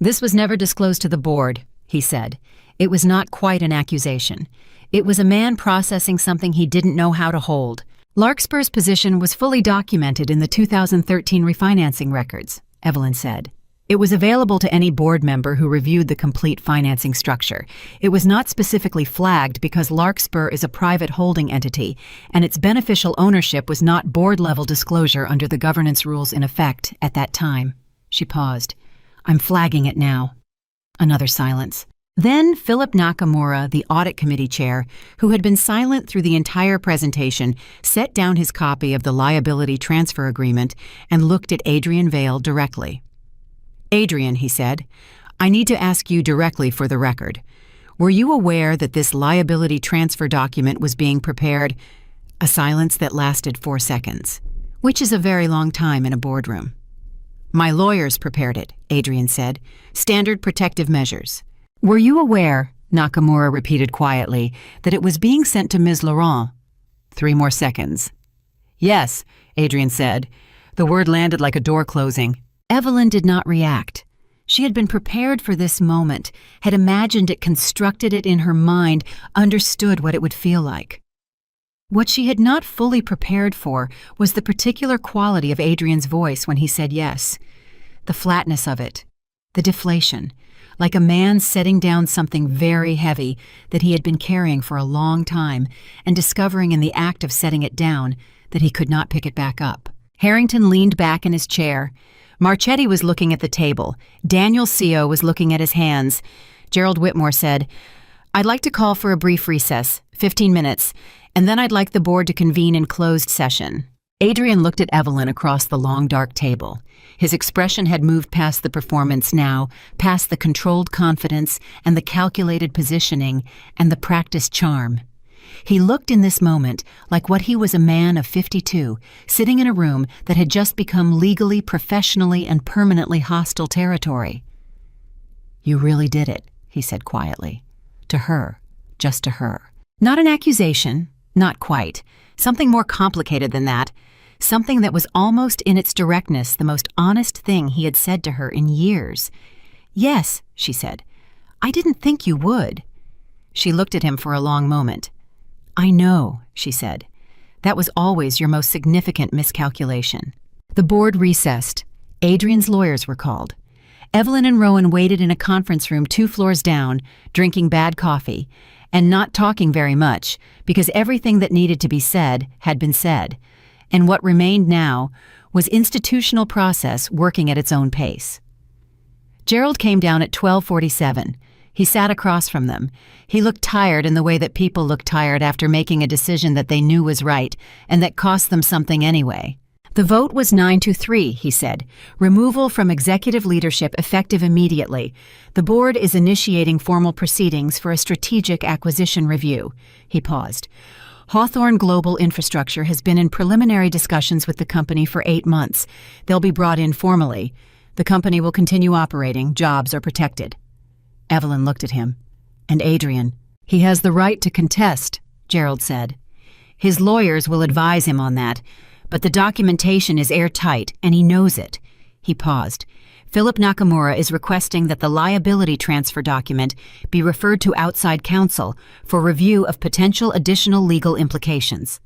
"This was never disclosed to the board," he said. "It was not quite an accusation. It was a man processing something he didn't know how to hold. Larkspur's position was fully documented in the 2013 refinancing records," Evelyn said. "It was available to any board member who reviewed the complete financing structure. It was not specifically flagged because Larkspur is a private holding entity, and its beneficial ownership was not board-level disclosure under the governance rules in effect at that time." She paused. "I'm flagging it now." Another silence. Then Philip Nakamura, the audit committee chair, who had been silent through the entire presentation, set down his copy of the liability transfer agreement and looked at Adrian Vale directly. "Adrian," he said, "I need to ask you directly for the record. Were you aware that this liability transfer document was being prepared?" A silence that lasted 4 seconds, which is a very long time in a boardroom. "My lawyers prepared it," Adrian said. "Standard protective measures." "Were you aware," Nakamura repeated quietly, "that it was being sent to Ms. Laurent?" 3 more seconds. "Yes," Adrian said. The word landed like a door closing. Evelyn did not react. She had been prepared for this moment, had imagined it, constructed it in her mind, understood what it would feel like. What she had not fully prepared for was the particular quality of Adrian's voice when he said yes. The flatness of it, the deflation, like a man setting down something very heavy that he had been carrying for a long time and discovering in the act of setting it down that he could not pick it back up. Harrington leaned back in his chair. Marchetti was looking at the table. Daniel Co. was looking at his hands. Gerald Whitmore said, "I'd like to call for a brief recess, 15 minutes, and then I'd like the board to convene in closed session." Adrian looked at Evelyn across the long, dark table. His expression had moved past the performance now, past the controlled confidence and the calculated positioning and the practiced charm. He looked in this moment like what he was, a man of 52, sitting in a room that had just become legally, professionally, and permanently hostile territory. "You really did it," he said quietly. To her, just to her. Not an accusation, not quite. Something more complicated than that. Something that was almost in its directness the most honest thing he had said to her in years. "Yes," she said. "I didn't think you would." She looked at him for a long moment. "I know," she said. "That was always your most significant miscalculation." The board recessed. Adrian's lawyers were called. Evelyn and Rowan waited in a conference room 2 floors down, drinking bad coffee, and not talking very much, because everything that needed to be said had been said, and what remained now was institutional process working at its own pace. Gerald came down at 12:47. He sat across from them. He looked tired in the way that people look tired after making a decision that they knew was right and that cost them something anyway. The vote was 9-3, he said. Removal from executive leadership effective immediately. The board is initiating formal proceedings for a strategic acquisition review. He paused. Hawthorne Global Infrastructure has been in preliminary discussions with the company for 8 months. They'll be brought in formally. The company will continue operating. Jobs are protected. Evelyn looked at him. And Adrian. He has the right to contest, Gerald said. His lawyers will advise him on that. But the documentation is airtight, and he knows it. He paused. Philip Nakamura is requesting that the liability transfer document be referred to outside counsel for review of potential additional legal implications.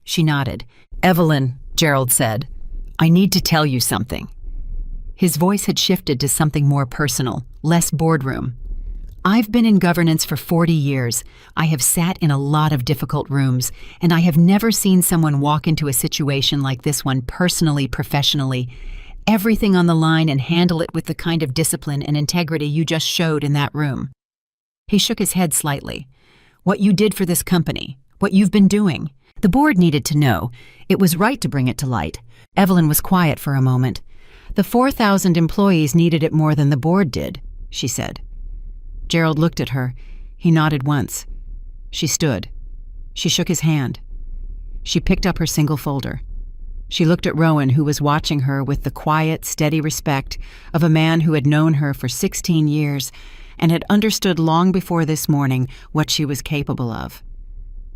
She nodded. Evelyn, Gerald said, I need to tell you something. His voice had shifted to something more personal, less boardroom. I've been in governance for 40 years. I have sat in a lot of difficult rooms, and I have never seen someone walk into a situation like this one personally, professionally, everything on the line, and handle it with the kind of discipline and integrity you just showed in that room. He shook his head slightly. What you did for this company, what you've been doing. The board needed to know. It was right to bring it to light. Evelyn was quiet for a moment. The 4,000 employees needed it more than the board did, she said. Gerald looked at her. He nodded once. She stood. She shook his hand. She picked up her single folder. She looked at Rowan, who was watching her with the quiet, steady respect of a man who had known her for 16 years and had understood long before this morning what she was capable of.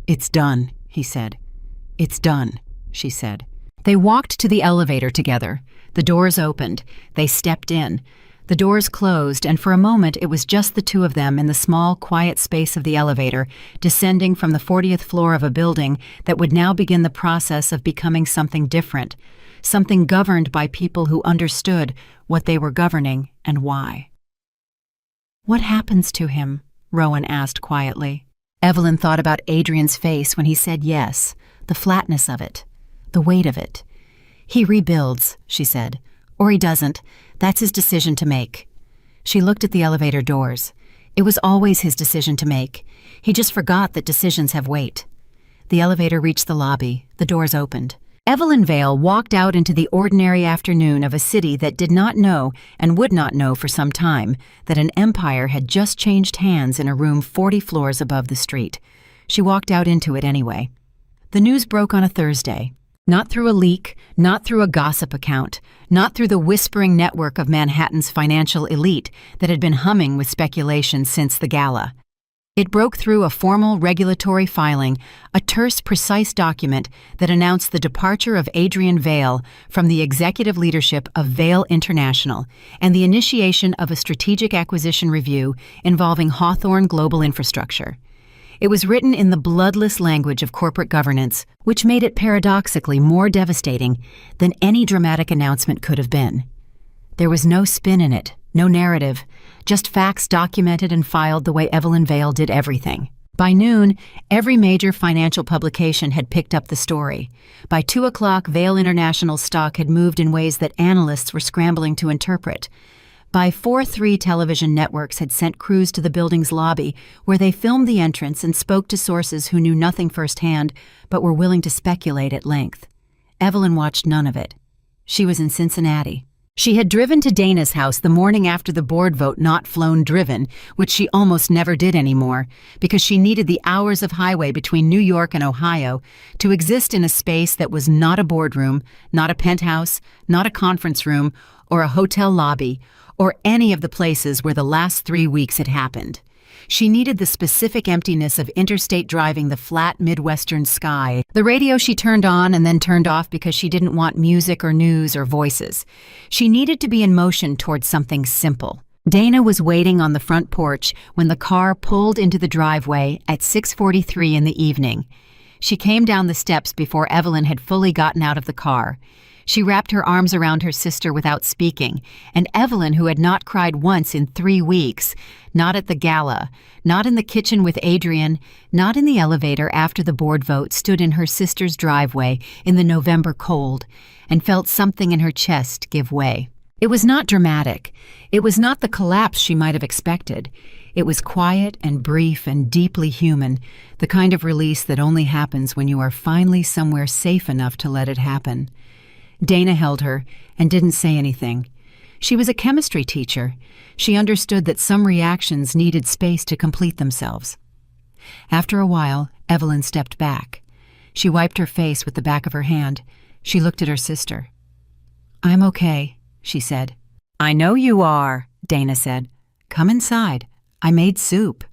It's done, he said. It's done, she said. They walked to the elevator together. The doors opened. They stepped in. The doors closed, and for a moment it was just the two of them in the small, quiet space of the elevator, descending from the 40th floor of a building that would now begin the process of becoming something different, something governed by people who understood what they were governing and why. What happens to him? Rowan asked quietly. Evelyn thought about Adrian's face when he said yes, the flatness of it, the weight of it. He rebuilds, she said. Or he doesn't. That's his decision to make. She looked at the elevator doors. It was always his decision to make. He just forgot that decisions have weight. The elevator reached the lobby. The doors opened. Evelyn Vale walked out into the ordinary afternoon of a city that did not know and would not know for some time that an empire had just changed hands in a room 40 floors above the street. She walked out into it anyway. The news broke on a Thursday. Not through a leak, not through a gossip account, not through the whispering network of Manhattan's financial elite that had been humming with speculation since the gala. It broke through a formal regulatory filing, a terse, precise document that announced the departure of Adrian Vale from the executive leadership of Vale International and the initiation of a strategic acquisition review involving Hawthorne Global Infrastructure. It was written in the bloodless language of corporate governance, which made it paradoxically more devastating than any dramatic announcement could have been. There was no spin in it, no narrative, just facts documented and filed the way Evelyn Vale did everything. By noon, every major financial publication had picked up the story. By 2 o'clock, Vale International stock had moved in ways that analysts were scrambling to interpret. By 4, 3 television networks had sent crews to the building's lobby, where they filmed the entrance and spoke to sources who knew nothing firsthand, but were willing to speculate at length. Evelyn watched none of it. She was in Cincinnati. She had driven to Dana's house the morning after the board vote, not flown driven, which she almost never did anymore, because she needed the hours of highway between New York and Ohio to exist in a space that was not a boardroom, not a penthouse, not a conference room, or a hotel lobby, or any of the places where the last 3 weeks had happened. She needed the specific emptiness of interstate driving, the flat Midwestern sky. The radio she turned on and then turned off because she didn't want music or news or voices. She needed to be in motion towards something simple. Dana was waiting on the front porch when the car pulled into the driveway at 6:43 in the evening. She came down the steps before Evelyn had fully gotten out of the car. She wrapped her arms around her sister without speaking, and Evelyn, who had not cried once in 3 weeks, not at the gala, not in the kitchen with Adrian, not in the elevator after the board vote, stood in her sister's driveway in the November cold and felt something in her chest give way. It was not dramatic. It was not the collapse she might have expected. It was quiet and brief and deeply human, the kind of release that only happens when you are finally somewhere safe enough to let it happen. Dana held her and didn't say anything. She was a chemistry teacher. She understood that some reactions needed space to complete themselves. After a while, Evelyn stepped back. She wiped her face with the back of her hand. She looked at her sister. "I'm okay," she said. "I know you are," Dana said. "Come inside. I made soup."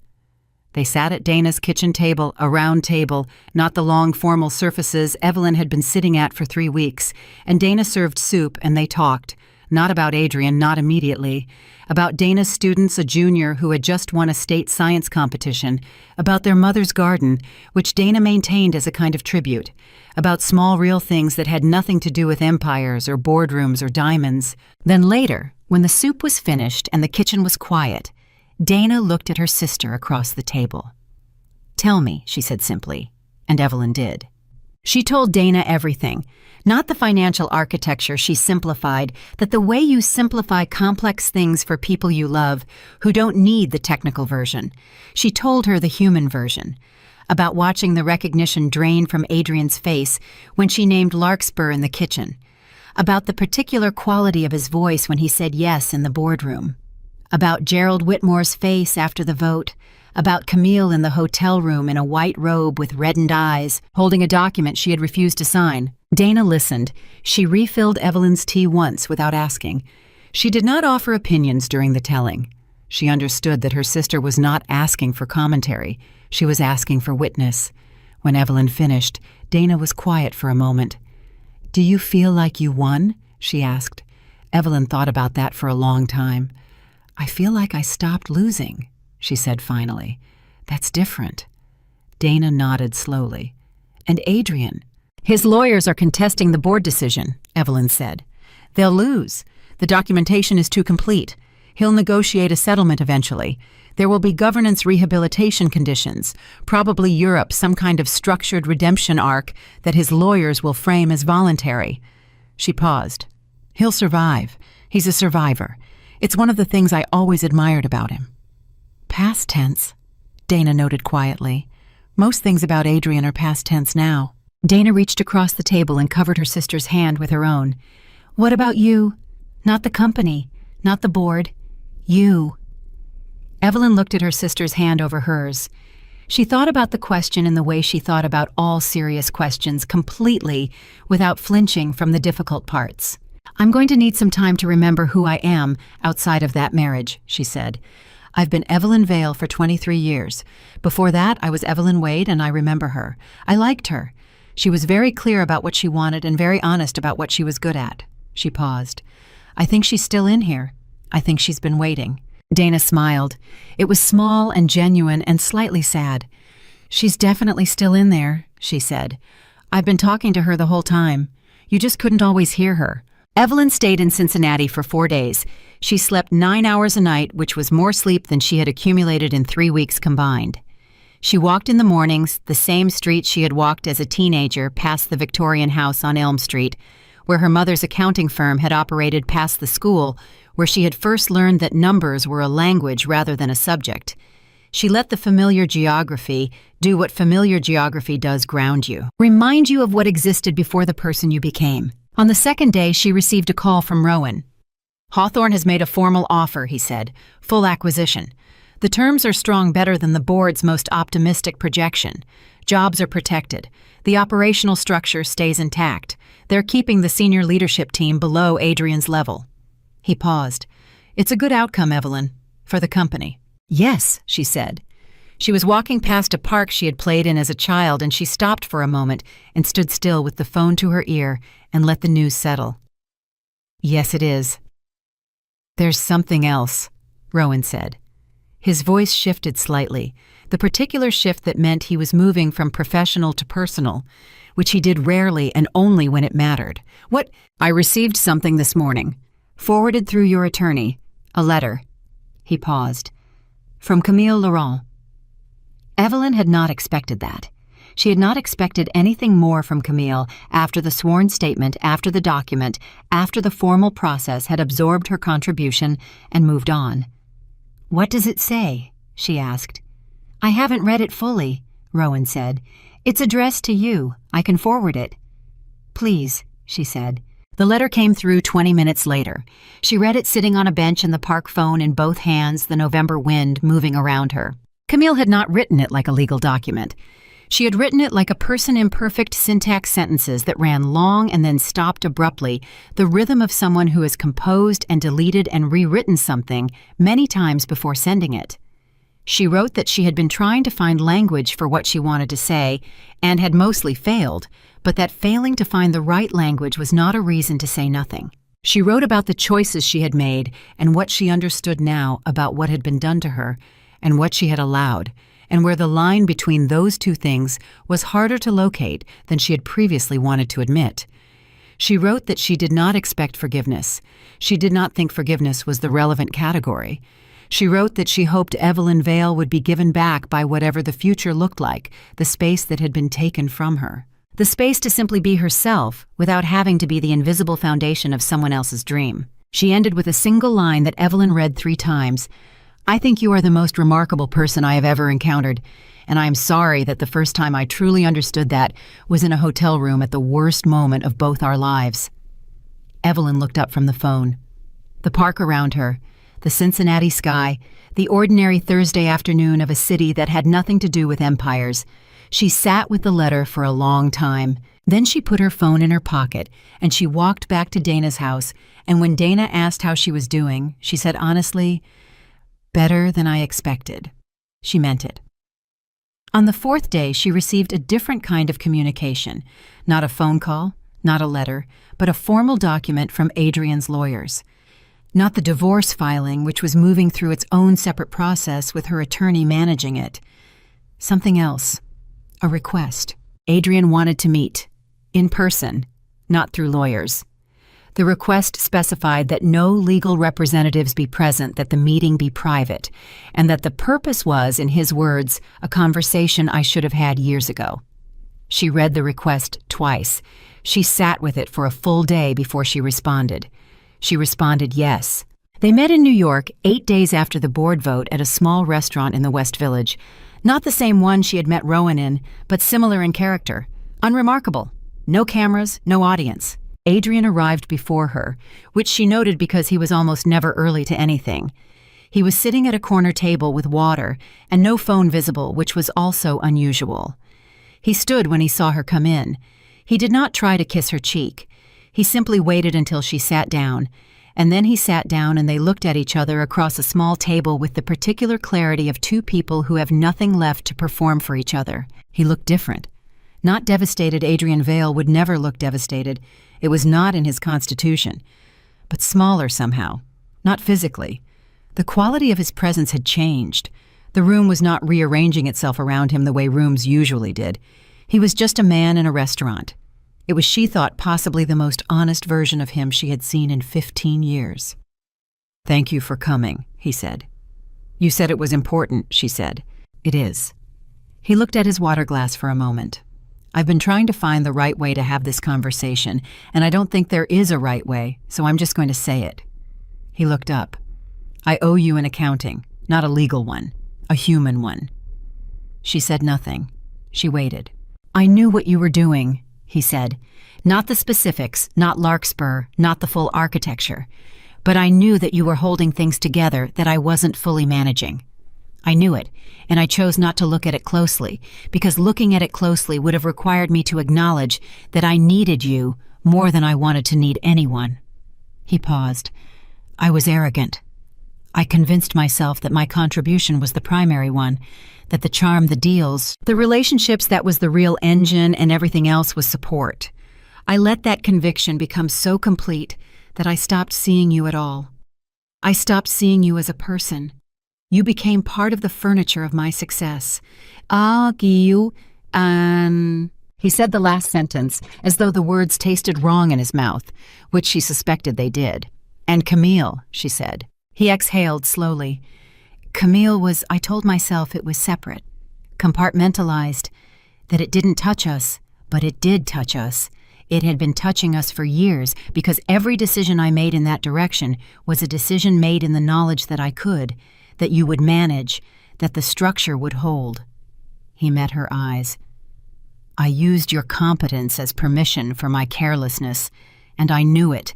They sat at Dana's kitchen table, a round table, not the long formal surfaces Evelyn had been sitting at for 3 weeks, and Dana served soup and they talked, not about Adrian, not immediately, about Dana's students, a junior who had just won a state science competition, about their mother's garden, which Dana maintained as a kind of tribute, about small real things that had nothing to do with empires or boardrooms or diamonds. Then later, when the soup was finished and the kitchen was quiet, Dana looked at her sister across the table. "Tell me," she said simply, and Evelyn did. She told Dana everything, not the financial architecture she simplified, but the way you simplify complex things for people you love who don't need the technical version. She told her the human version, about watching the recognition drain from Adrian's face when she named Larkspur in the kitchen, about the particular quality of his voice when he said yes in the boardroom, about Gerald Whitmore's face after the vote, about Camille in the hotel room in a white robe with reddened eyes, holding a document she had refused to sign. Dana listened. She refilled Evelyn's tea once without asking. She did not offer opinions during the telling. She understood that her sister was not asking for commentary. She was asking for witness. When Evelyn finished, Dana was quiet for a moment. "Do you feel like you won?" she asked. Evelyn thought about that for a long time. "I feel like I stopped losing," she said finally. "That's different." Dana nodded slowly. "And Adrian?" "His lawyers are contesting the board decision," Evelyn said. "They'll lose. The documentation is too complete. He'll negotiate a settlement eventually. There will be governance rehabilitation conditions, probably Europe, some kind of structured redemption arc that his lawyers will frame as voluntary." She paused. "He'll survive. He's a survivor. It's one of the things I always admired about him." "Past tense," Dana noted quietly. "Most things about Adrian are past tense now." Dana reached across the table and covered her sister's hand with her own. "What about you? Not the company, not the board. You." Evelyn looked at her sister's hand over hers. She thought about the question in the way she thought about all serious questions, completely, without flinching from the difficult parts. "I'm going to need some time to remember who I am outside of that marriage," she said. "I've been Evelyn Vale for 23 years. Before that, I was Evelyn Wade, and I remember her. I liked her. She was very clear about what she wanted and very honest about what she was good at." She paused. "I think she's still in here. I think she's been waiting." Dana smiled. It was small and genuine and slightly sad. "She's definitely still in there," she said. "I've been talking to her the whole time. You just couldn't always hear her." Evelyn stayed in Cincinnati for 4 days. She slept 9 hours a night, which was more sleep than she had accumulated in 3 weeks combined. She walked in the mornings, the same street she had walked as a teenager past the Victorian house on Elm Street, where her mother's accounting firm had operated past the school, where she had first learned that numbers were a language rather than a subject. She let the familiar geography do what familiar geography does: ground you, remind you of what existed before the person you became. On the second day, she received a call from Rowan. "Hawthorne has made a formal offer," he said. "Full acquisition. The terms are strong, better than the board's most optimistic projection. Jobs are protected. The operational structure stays intact. They're keeping the senior leadership team below Adrian's level." He paused. "It's a good outcome, Evelyn, for the company." "Yes," she said. She was walking past a park she had played in as a child, and she stopped for a moment and stood still with the phone to her ear and let the news settle. "Yes, it is." "There's something else," Rowan said. His voice shifted slightly, the particular shift that meant he was moving from professional to personal, which he did rarely and only when it mattered. "What? I received something this morning. Forwarded through your attorney. A letter." He paused. "From Camille Laurent." Evelyn had not expected that. She had not expected anything more from Camille after the sworn statement, after the document, after the formal process had absorbed her contribution and moved on. "What does it say?" she asked. "I haven't read it fully," Rowan said. "It's addressed to you. I can forward it." "Please," she said. The letter came through 20 minutes later. She read it sitting on a bench in the park, phone in both hands, the November wind moving around her. Camille had not written it like a legal document. She had written it like a person in perfect syntax sentences that ran long and then stopped abruptly, the rhythm of someone who has composed and deleted and rewritten something many times before sending it. She wrote that she had been trying to find language for what she wanted to say and had mostly failed, but that failing to find the right language was not a reason to say nothing. She wrote about the choices she had made and what she understood now about what had been done to her and what she had allowed, and where the line between those two things was harder to locate than she had previously wanted to admit. She wrote that she did not expect forgiveness. She did not think forgiveness was the relevant category. She wrote that she hoped Evelyn Vale would be given back by whatever the future looked like, the space that had been taken from her. The space to simply be herself without having to be the invisible foundation of someone else's dream. She ended with a single line that Evelyn read 3 times. "I think you are the most remarkable person I have ever encountered, and I am sorry that the first time I truly understood that was in a hotel room at the worst moment of both our lives." Evelyn looked up from the phone. The park around her, the Cincinnati sky, the ordinary Thursday afternoon of a city that had nothing to do with empires. She sat with the letter for a long time. Then she put her phone in her pocket, and she walked back to Dana's house, and when Dana asked how she was doing, she said honestly, "Better than I expected." She meant it. On the 4th day, she received a different kind of communication. Not a phone call, not a letter, but a formal document from Adrian's lawyers. Not the divorce filing, which was moving through its own separate process with her attorney managing it. Something else. A request. Adrian wanted to meet. In person, not through lawyers. The request specified that no legal representatives be present, that the meeting be private, and that the purpose was, in his words, a conversation I should have had years ago. She read the request twice. She sat with it for a full day before she responded. She responded yes. They met in New York 8 days after the board vote at a small restaurant in the West Village. Not the same one she had met Rowan in, but similar in character. Unremarkable. No cameras, no audience. Adrian arrived before her, which she noted because he was almost never early to anything. He was sitting at a corner table with water and no phone visible, which was also unusual. He stood when he saw her come in. He did not try to kiss her cheek. He simply waited until she sat down, and then he sat down and they looked at each other across a small table with the particular clarity of 2 people who have nothing left to perform for each other. He looked different. Not devastated. Adrian Vale would never look devastated. It was not in his constitution. But smaller somehow. Not physically. The quality of his presence had changed. The room was not rearranging itself around him the way rooms usually did. He was just a man in a restaurant. It was, she thought, possibly the most honest version of him she had seen in 15 years. "Thank you for coming," he said. "You said it was important," she said. "It is." He looked at his water glass for a moment. "I've been trying to find the right way to have this conversation, and I don't think there is a right way, so I'm just going to say it." He looked up. "I owe you an accounting, not a legal one, a human one." She said nothing. She waited. "I knew what you were doing," he said. "Not the specifics, not Larkspur, not the full architecture. But I knew that you were holding things together that I wasn't fully managing. I knew it, and I chose not to look at it closely, because looking at it closely would have required me to acknowledge that I needed you more than I wanted to need anyone." He paused. "I was arrogant. I convinced myself that my contribution was the primary one, that the charm, the deals, the relationships, that was the real engine, and everything else was support. I let that conviction become so complete that I stopped seeing you at all. I stopped seeing you as a person. You became part of the furniture of my success. He said the last sentence as though the words tasted wrong in his mouth, which she suspected they did. "And Camille," she said. He exhaled slowly. "Camille was, I told myself it was separate, compartmentalized, that it didn't touch us, but it did touch us. It had been touching us for years because every decision I made in that direction was a decision made in the knowledge that I could, that you would manage, that the structure would hold. He met her eyes. I used your competence as permission for my carelessness, and I knew it.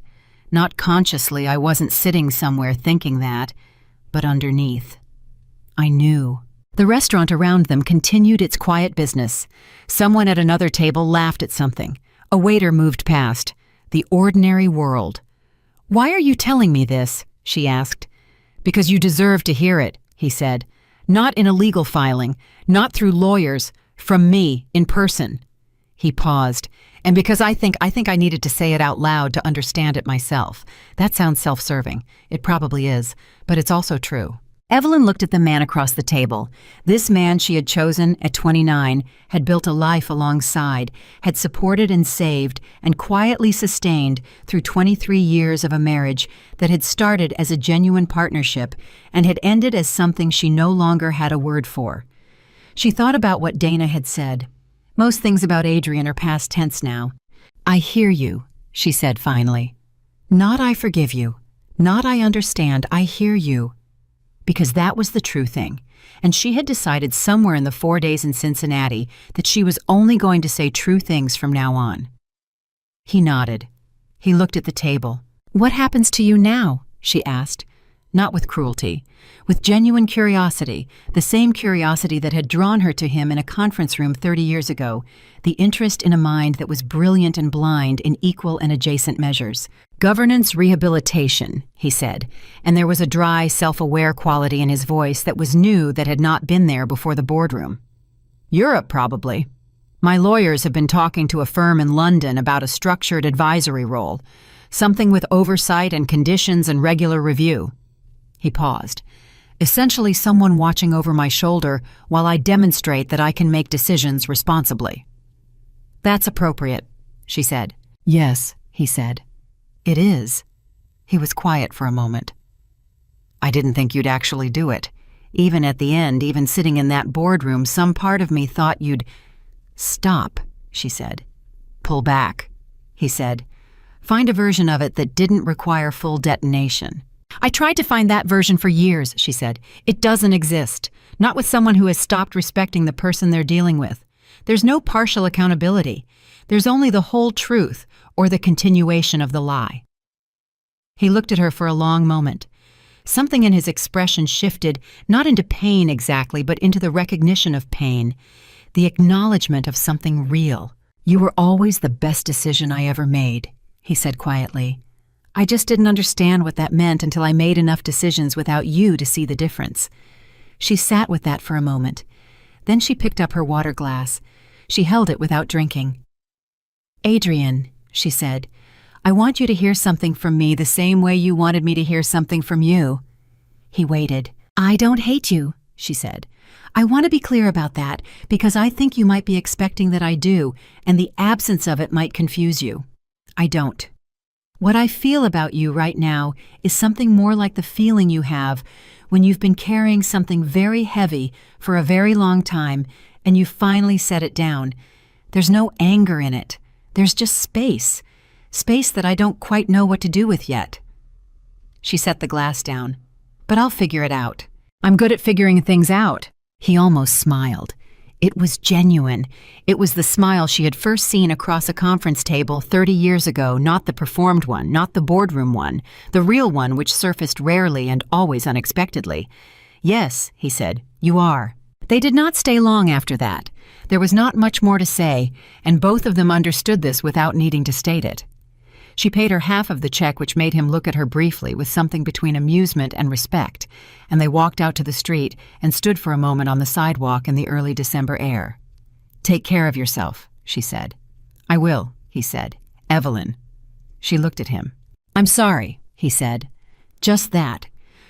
Not consciously, I wasn't sitting somewhere thinking that, but underneath. I knew. The restaurant around them continued its quiet business. Someone at another table laughed at something. A waiter moved past. The ordinary world. "Why are you telling me this?" she asked. "Because you deserve to hear it," he said. "Not in a legal filing, not through lawyers, from me, in person." He paused. "And because I think I needed to say it out loud to understand it myself. That sounds self-serving. It probably is, but it's also true." Evelyn looked at the man across the table. This man she had chosen at 29 had built a life alongside, had supported and saved and quietly sustained through 23 years of a marriage that had started as a genuine partnership and had ended as something she no longer had a word for. She thought about what Dana had said. Most things about Adrian are past tense now. "I hear you," she said finally. "Not I forgive you. Not I understand. I hear you." Because that was the true thing, and she had decided somewhere in the 4 days in Cincinnati that she was only going to say true things from now on. He nodded. He looked at the table. "What happens to you now?" she asked. Not with cruelty, with genuine curiosity, the same curiosity that had drawn her to him in a conference room 30 years ago, the interest in a mind that was brilliant and blind in equal and adjacent measures. "Governance rehabilitation," he said, and there was a dry, self-aware quality in his voice that was new, that had not been there before the boardroom. "Europe, probably. My lawyers have been talking to a firm in London about a structured advisory role, something with oversight and conditions and regular review." He paused. "Essentially someone watching over my shoulder while I demonstrate that I can make decisions responsibly." "That's appropriate," she said. "Yes," he said. "It is." He was quiet for a moment. "I didn't think you'd actually do it. Even at the end, even sitting in that boardroom, some part of me thought you'd—" "Stop," she said. "Pull back," he said. "Find a version of it that didn't require full detonation." "I tried to find that version for years," she said. "It doesn't exist. Not with someone who has stopped respecting the person they're dealing with. There's no partial accountability. There's only the whole truth, or the continuation of the lie." He looked at her for a long moment. Something in his expression shifted, not into pain exactly, but into the recognition of pain, the acknowledgement of something real. "You were always the best decision I ever made," he said quietly. "I just didn't understand what that meant until I made enough decisions without you to see the difference." She sat with that for a moment. Then she picked up her water glass. She held it without drinking. "Adrian," she said, "I want you to hear something from me the same way you wanted me to hear something from you." He waited. "I don't hate you," she said. "I want to be clear about that, because I think you might be expecting that I do, and the absence of it might confuse you. I don't. What I feel about you right now is something more like the feeling you have when you've been carrying something very heavy for a very long time and you finally set it down. There's no anger in it. There's just space. Space that I don't quite know what to do with yet." She set the glass down. "But I'll figure it out. I'm good at figuring things out." He almost smiled. It was genuine. It was the smile she had first seen across a conference table 30 years ago, not the performed one, not the boardroom one, the real one which surfaced rarely and always unexpectedly. "Yes," he said, "you are." They did not stay long after that. There was not much more to say, and both of them understood this without needing to state it. She paid her half of the check, which made him look at her briefly with something between amusement and respect, and they walked out to the street and stood for a moment on the sidewalk in the early December air. "Take care of yourself," she said. "I will," he said. "Evelyn." She looked at him. "I'm sorry," he said. Just that.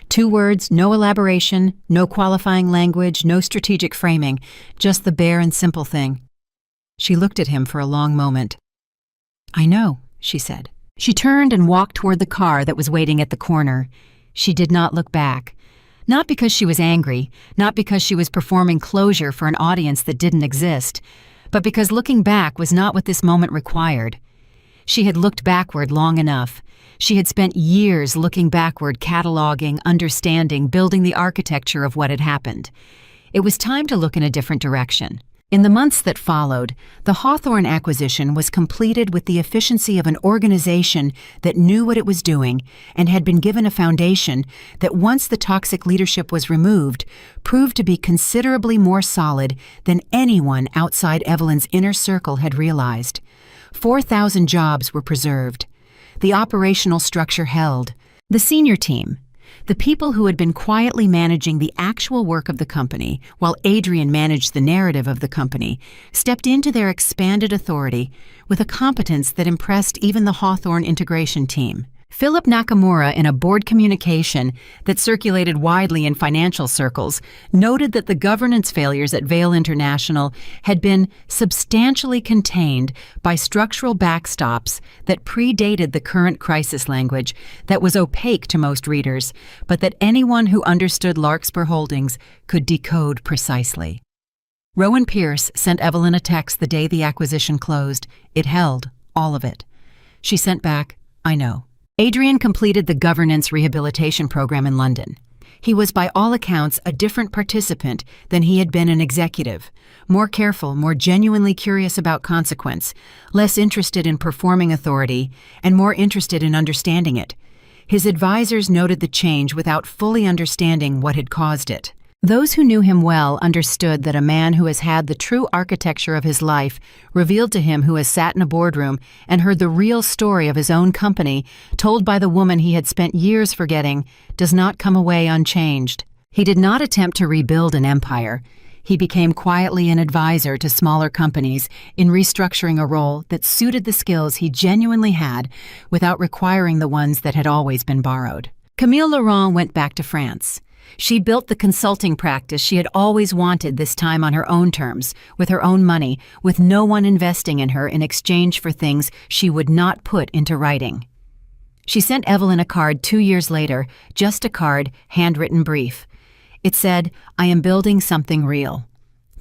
2 words, no elaboration, no qualifying language, no strategic framing, just the bare and simple thing. She looked at him for a long moment. "I know," she said. She turned and walked toward the car that was waiting at the corner. She did not look back. Not because she was angry, not because she was performing closure for an audience that didn't exist, but because looking back was not what this moment required. She had looked backward long enough. She had spent years looking backward, cataloging, understanding, building the architecture of what had happened. It was time to look in a different direction. In the months that followed, the Hawthorne acquisition was completed with the efficiency of an organization that knew what it was doing and had been given a foundation that, once the toxic leadership was removed, proved to be considerably more solid than anyone outside Evelyn's inner circle had realized. 4,000 jobs were preserved. The operational structure held. The senior team, the people who had been quietly managing the actual work of the company while Adrian managed the narrative of the company, stepped into their expanded authority with a competence that impressed even the Hawthorne integration team. Philip Nakamura, in a board communication that circulated widely in financial circles, noted that the governance failures at Vail International had been substantially contained by structural backstops that predated the current crisis language that was opaque to most readers, but that anyone who understood Larkspur Holdings could decode precisely. Rowan Pierce sent Evelyn a text the day the acquisition closed. It held all of it. She sent back, "I know." Adrian completed the governance rehabilitation program in London. He was by all accounts a different participant than he had been an executive, more careful, more genuinely curious about consequence, less interested in performing authority, and more interested in understanding it. His advisors noted the change without fully understanding what had caused it. Those who knew him well understood that a man who has had the true architecture of his life revealed to him, who has sat in a boardroom and heard the real story of his own company told by the woman he had spent years forgetting, does not come away unchanged. He did not attempt to rebuild an empire. He became quietly an advisor to smaller companies in restructuring a role that suited the skills he genuinely had without requiring the ones that had always been borrowed. Camille Laurent went back to France. She built the consulting practice she had always wanted, this time on her own terms, with her own money, with no one investing in her in exchange for things she would not put into writing. She sent Evelyn a card 2 years later, just a card, handwritten brief. It said, "I am building something real.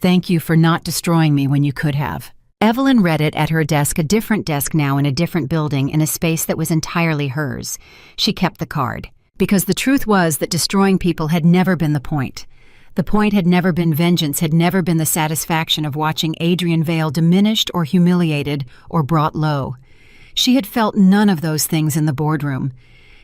Thank you for not destroying me when you could have." Evelyn read it at her desk, a different desk now in a different building, in a space that was entirely hers. She kept the card. Because the truth was that destroying people had never been the point. The point had never been vengeance, had never been the satisfaction of watching Adrian Vail diminished or humiliated or brought low. She had felt none of those things in the boardroom.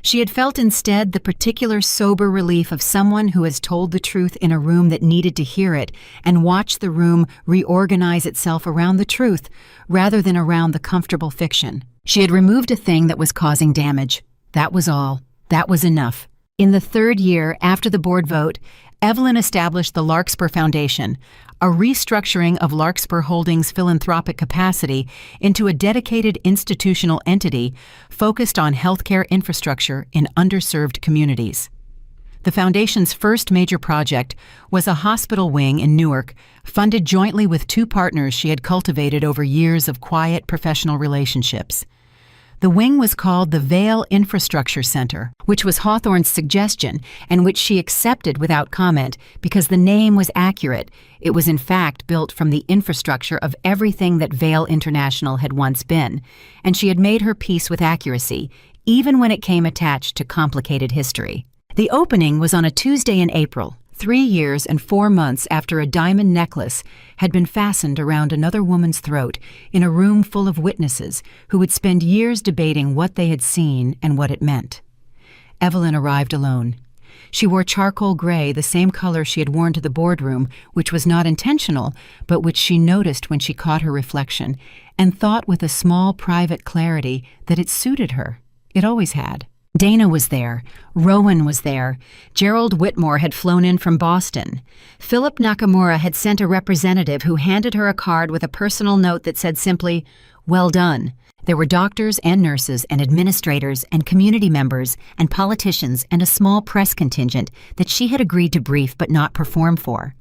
She had felt instead the particular sober relief of someone who has told the truth in a room that needed to hear it and watched the room reorganize itself around the truth rather than around the comfortable fiction. She had removed a thing that was causing damage. That was all. That was enough. In the 3rd year after the board vote, Evelyn established the Larkspur Foundation, a restructuring of Larkspur Holdings' philanthropic capacity into a dedicated institutional entity focused on healthcare infrastructure in underserved communities. The foundation's first major project was a hospital wing in Newark, funded jointly with 2 partners she had cultivated over years of quiet professional relationships. The wing was called the Vail Infrastructure Center, which was Hawthorne's suggestion and which she accepted without comment because the name was accurate. It was in fact built from the infrastructure of everything that Vail International had once been, and she had made her peace with accuracy, even when it came attached to complicated history. The opening was on a Tuesday in April, 3 years and 4 months after a diamond necklace had been fastened around another woman's throat in a room full of witnesses who would spend years debating what they had seen and what it meant. Evelyn arrived alone. She wore charcoal gray, the same color she had worn to the boardroom, which was not intentional, but which she noticed when she caught her reflection, and thought with a small private clarity that it suited her. It always had. Dana was there. Rowan was there. Gerald Whitmore had flown in from Boston. Philip Nakamura had sent a representative who handed her a card with a personal note that said simply, "Well done." There were doctors and nurses and administrators and community members and politicians and a small press contingent that she had agreed to brief but not perform for.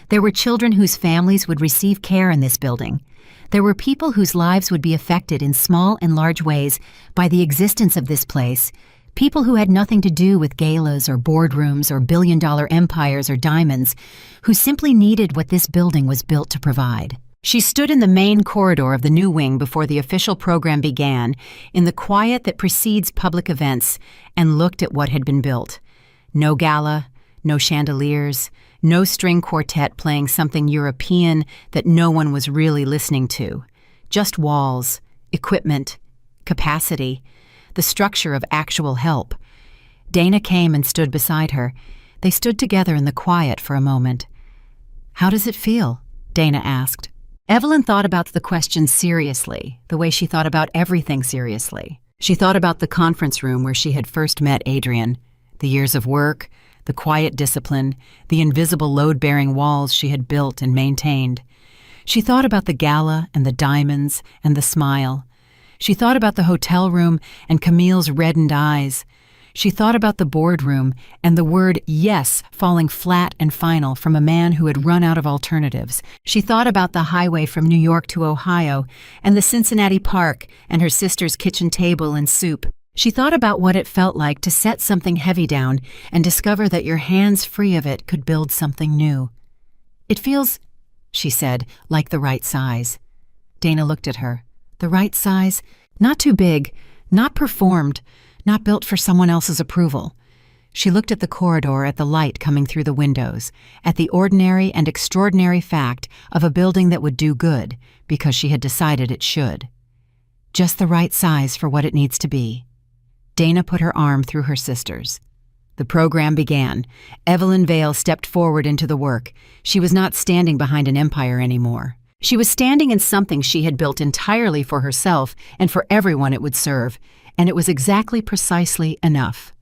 There were children whose families would receive care in this building. There were people whose lives would be affected in small and large ways by the existence of this place, people who had nothing to do with galas or boardrooms or billion-dollar empires or diamonds, who simply needed what this building was built to provide. She stood in the main corridor of the new wing before the official program began, in the quiet that precedes public events, and looked at what had been built. No gala, no chandeliers, no string quartet playing something European that no one was really listening to. Just walls, equipment, capacity, the structure of actual help. Dana came and stood beside her. They stood together in the quiet for a moment. "How does it feel?" Dana asked. Evelyn thought about the question seriously, the way she thought about everything seriously. She thought about the conference room where she had first met Adrian, the years of work, the quiet discipline, the invisible load-bearing walls she had built and maintained. She thought about the gala and the diamonds and the smile. She thought about the hotel room and Camille's reddened eyes. She thought about the boardroom and the word yes falling flat and final from a man who had run out of alternatives. She thought about the highway from New York to Ohio and the Cincinnati Park and her sister's kitchen table and soup. She thought about what it felt like to set something heavy down and discover that your hands free of it could build something new. "It feels," she said, "like the right size." Dana looked at her. The right size? Not too big, not performed, not built for someone else's approval. She looked at the corridor, at the light coming through the windows, at the ordinary and extraordinary fact of a building that would do good because she had decided it should. Just the right size for what it needs to be. Dana put her arm through her sister's. The program began. Evelyn Vale stepped forward into the work. She was not standing behind an empire anymore. She was standing in something she had built entirely for herself and for everyone it would serve, and it was exactly precisely enough.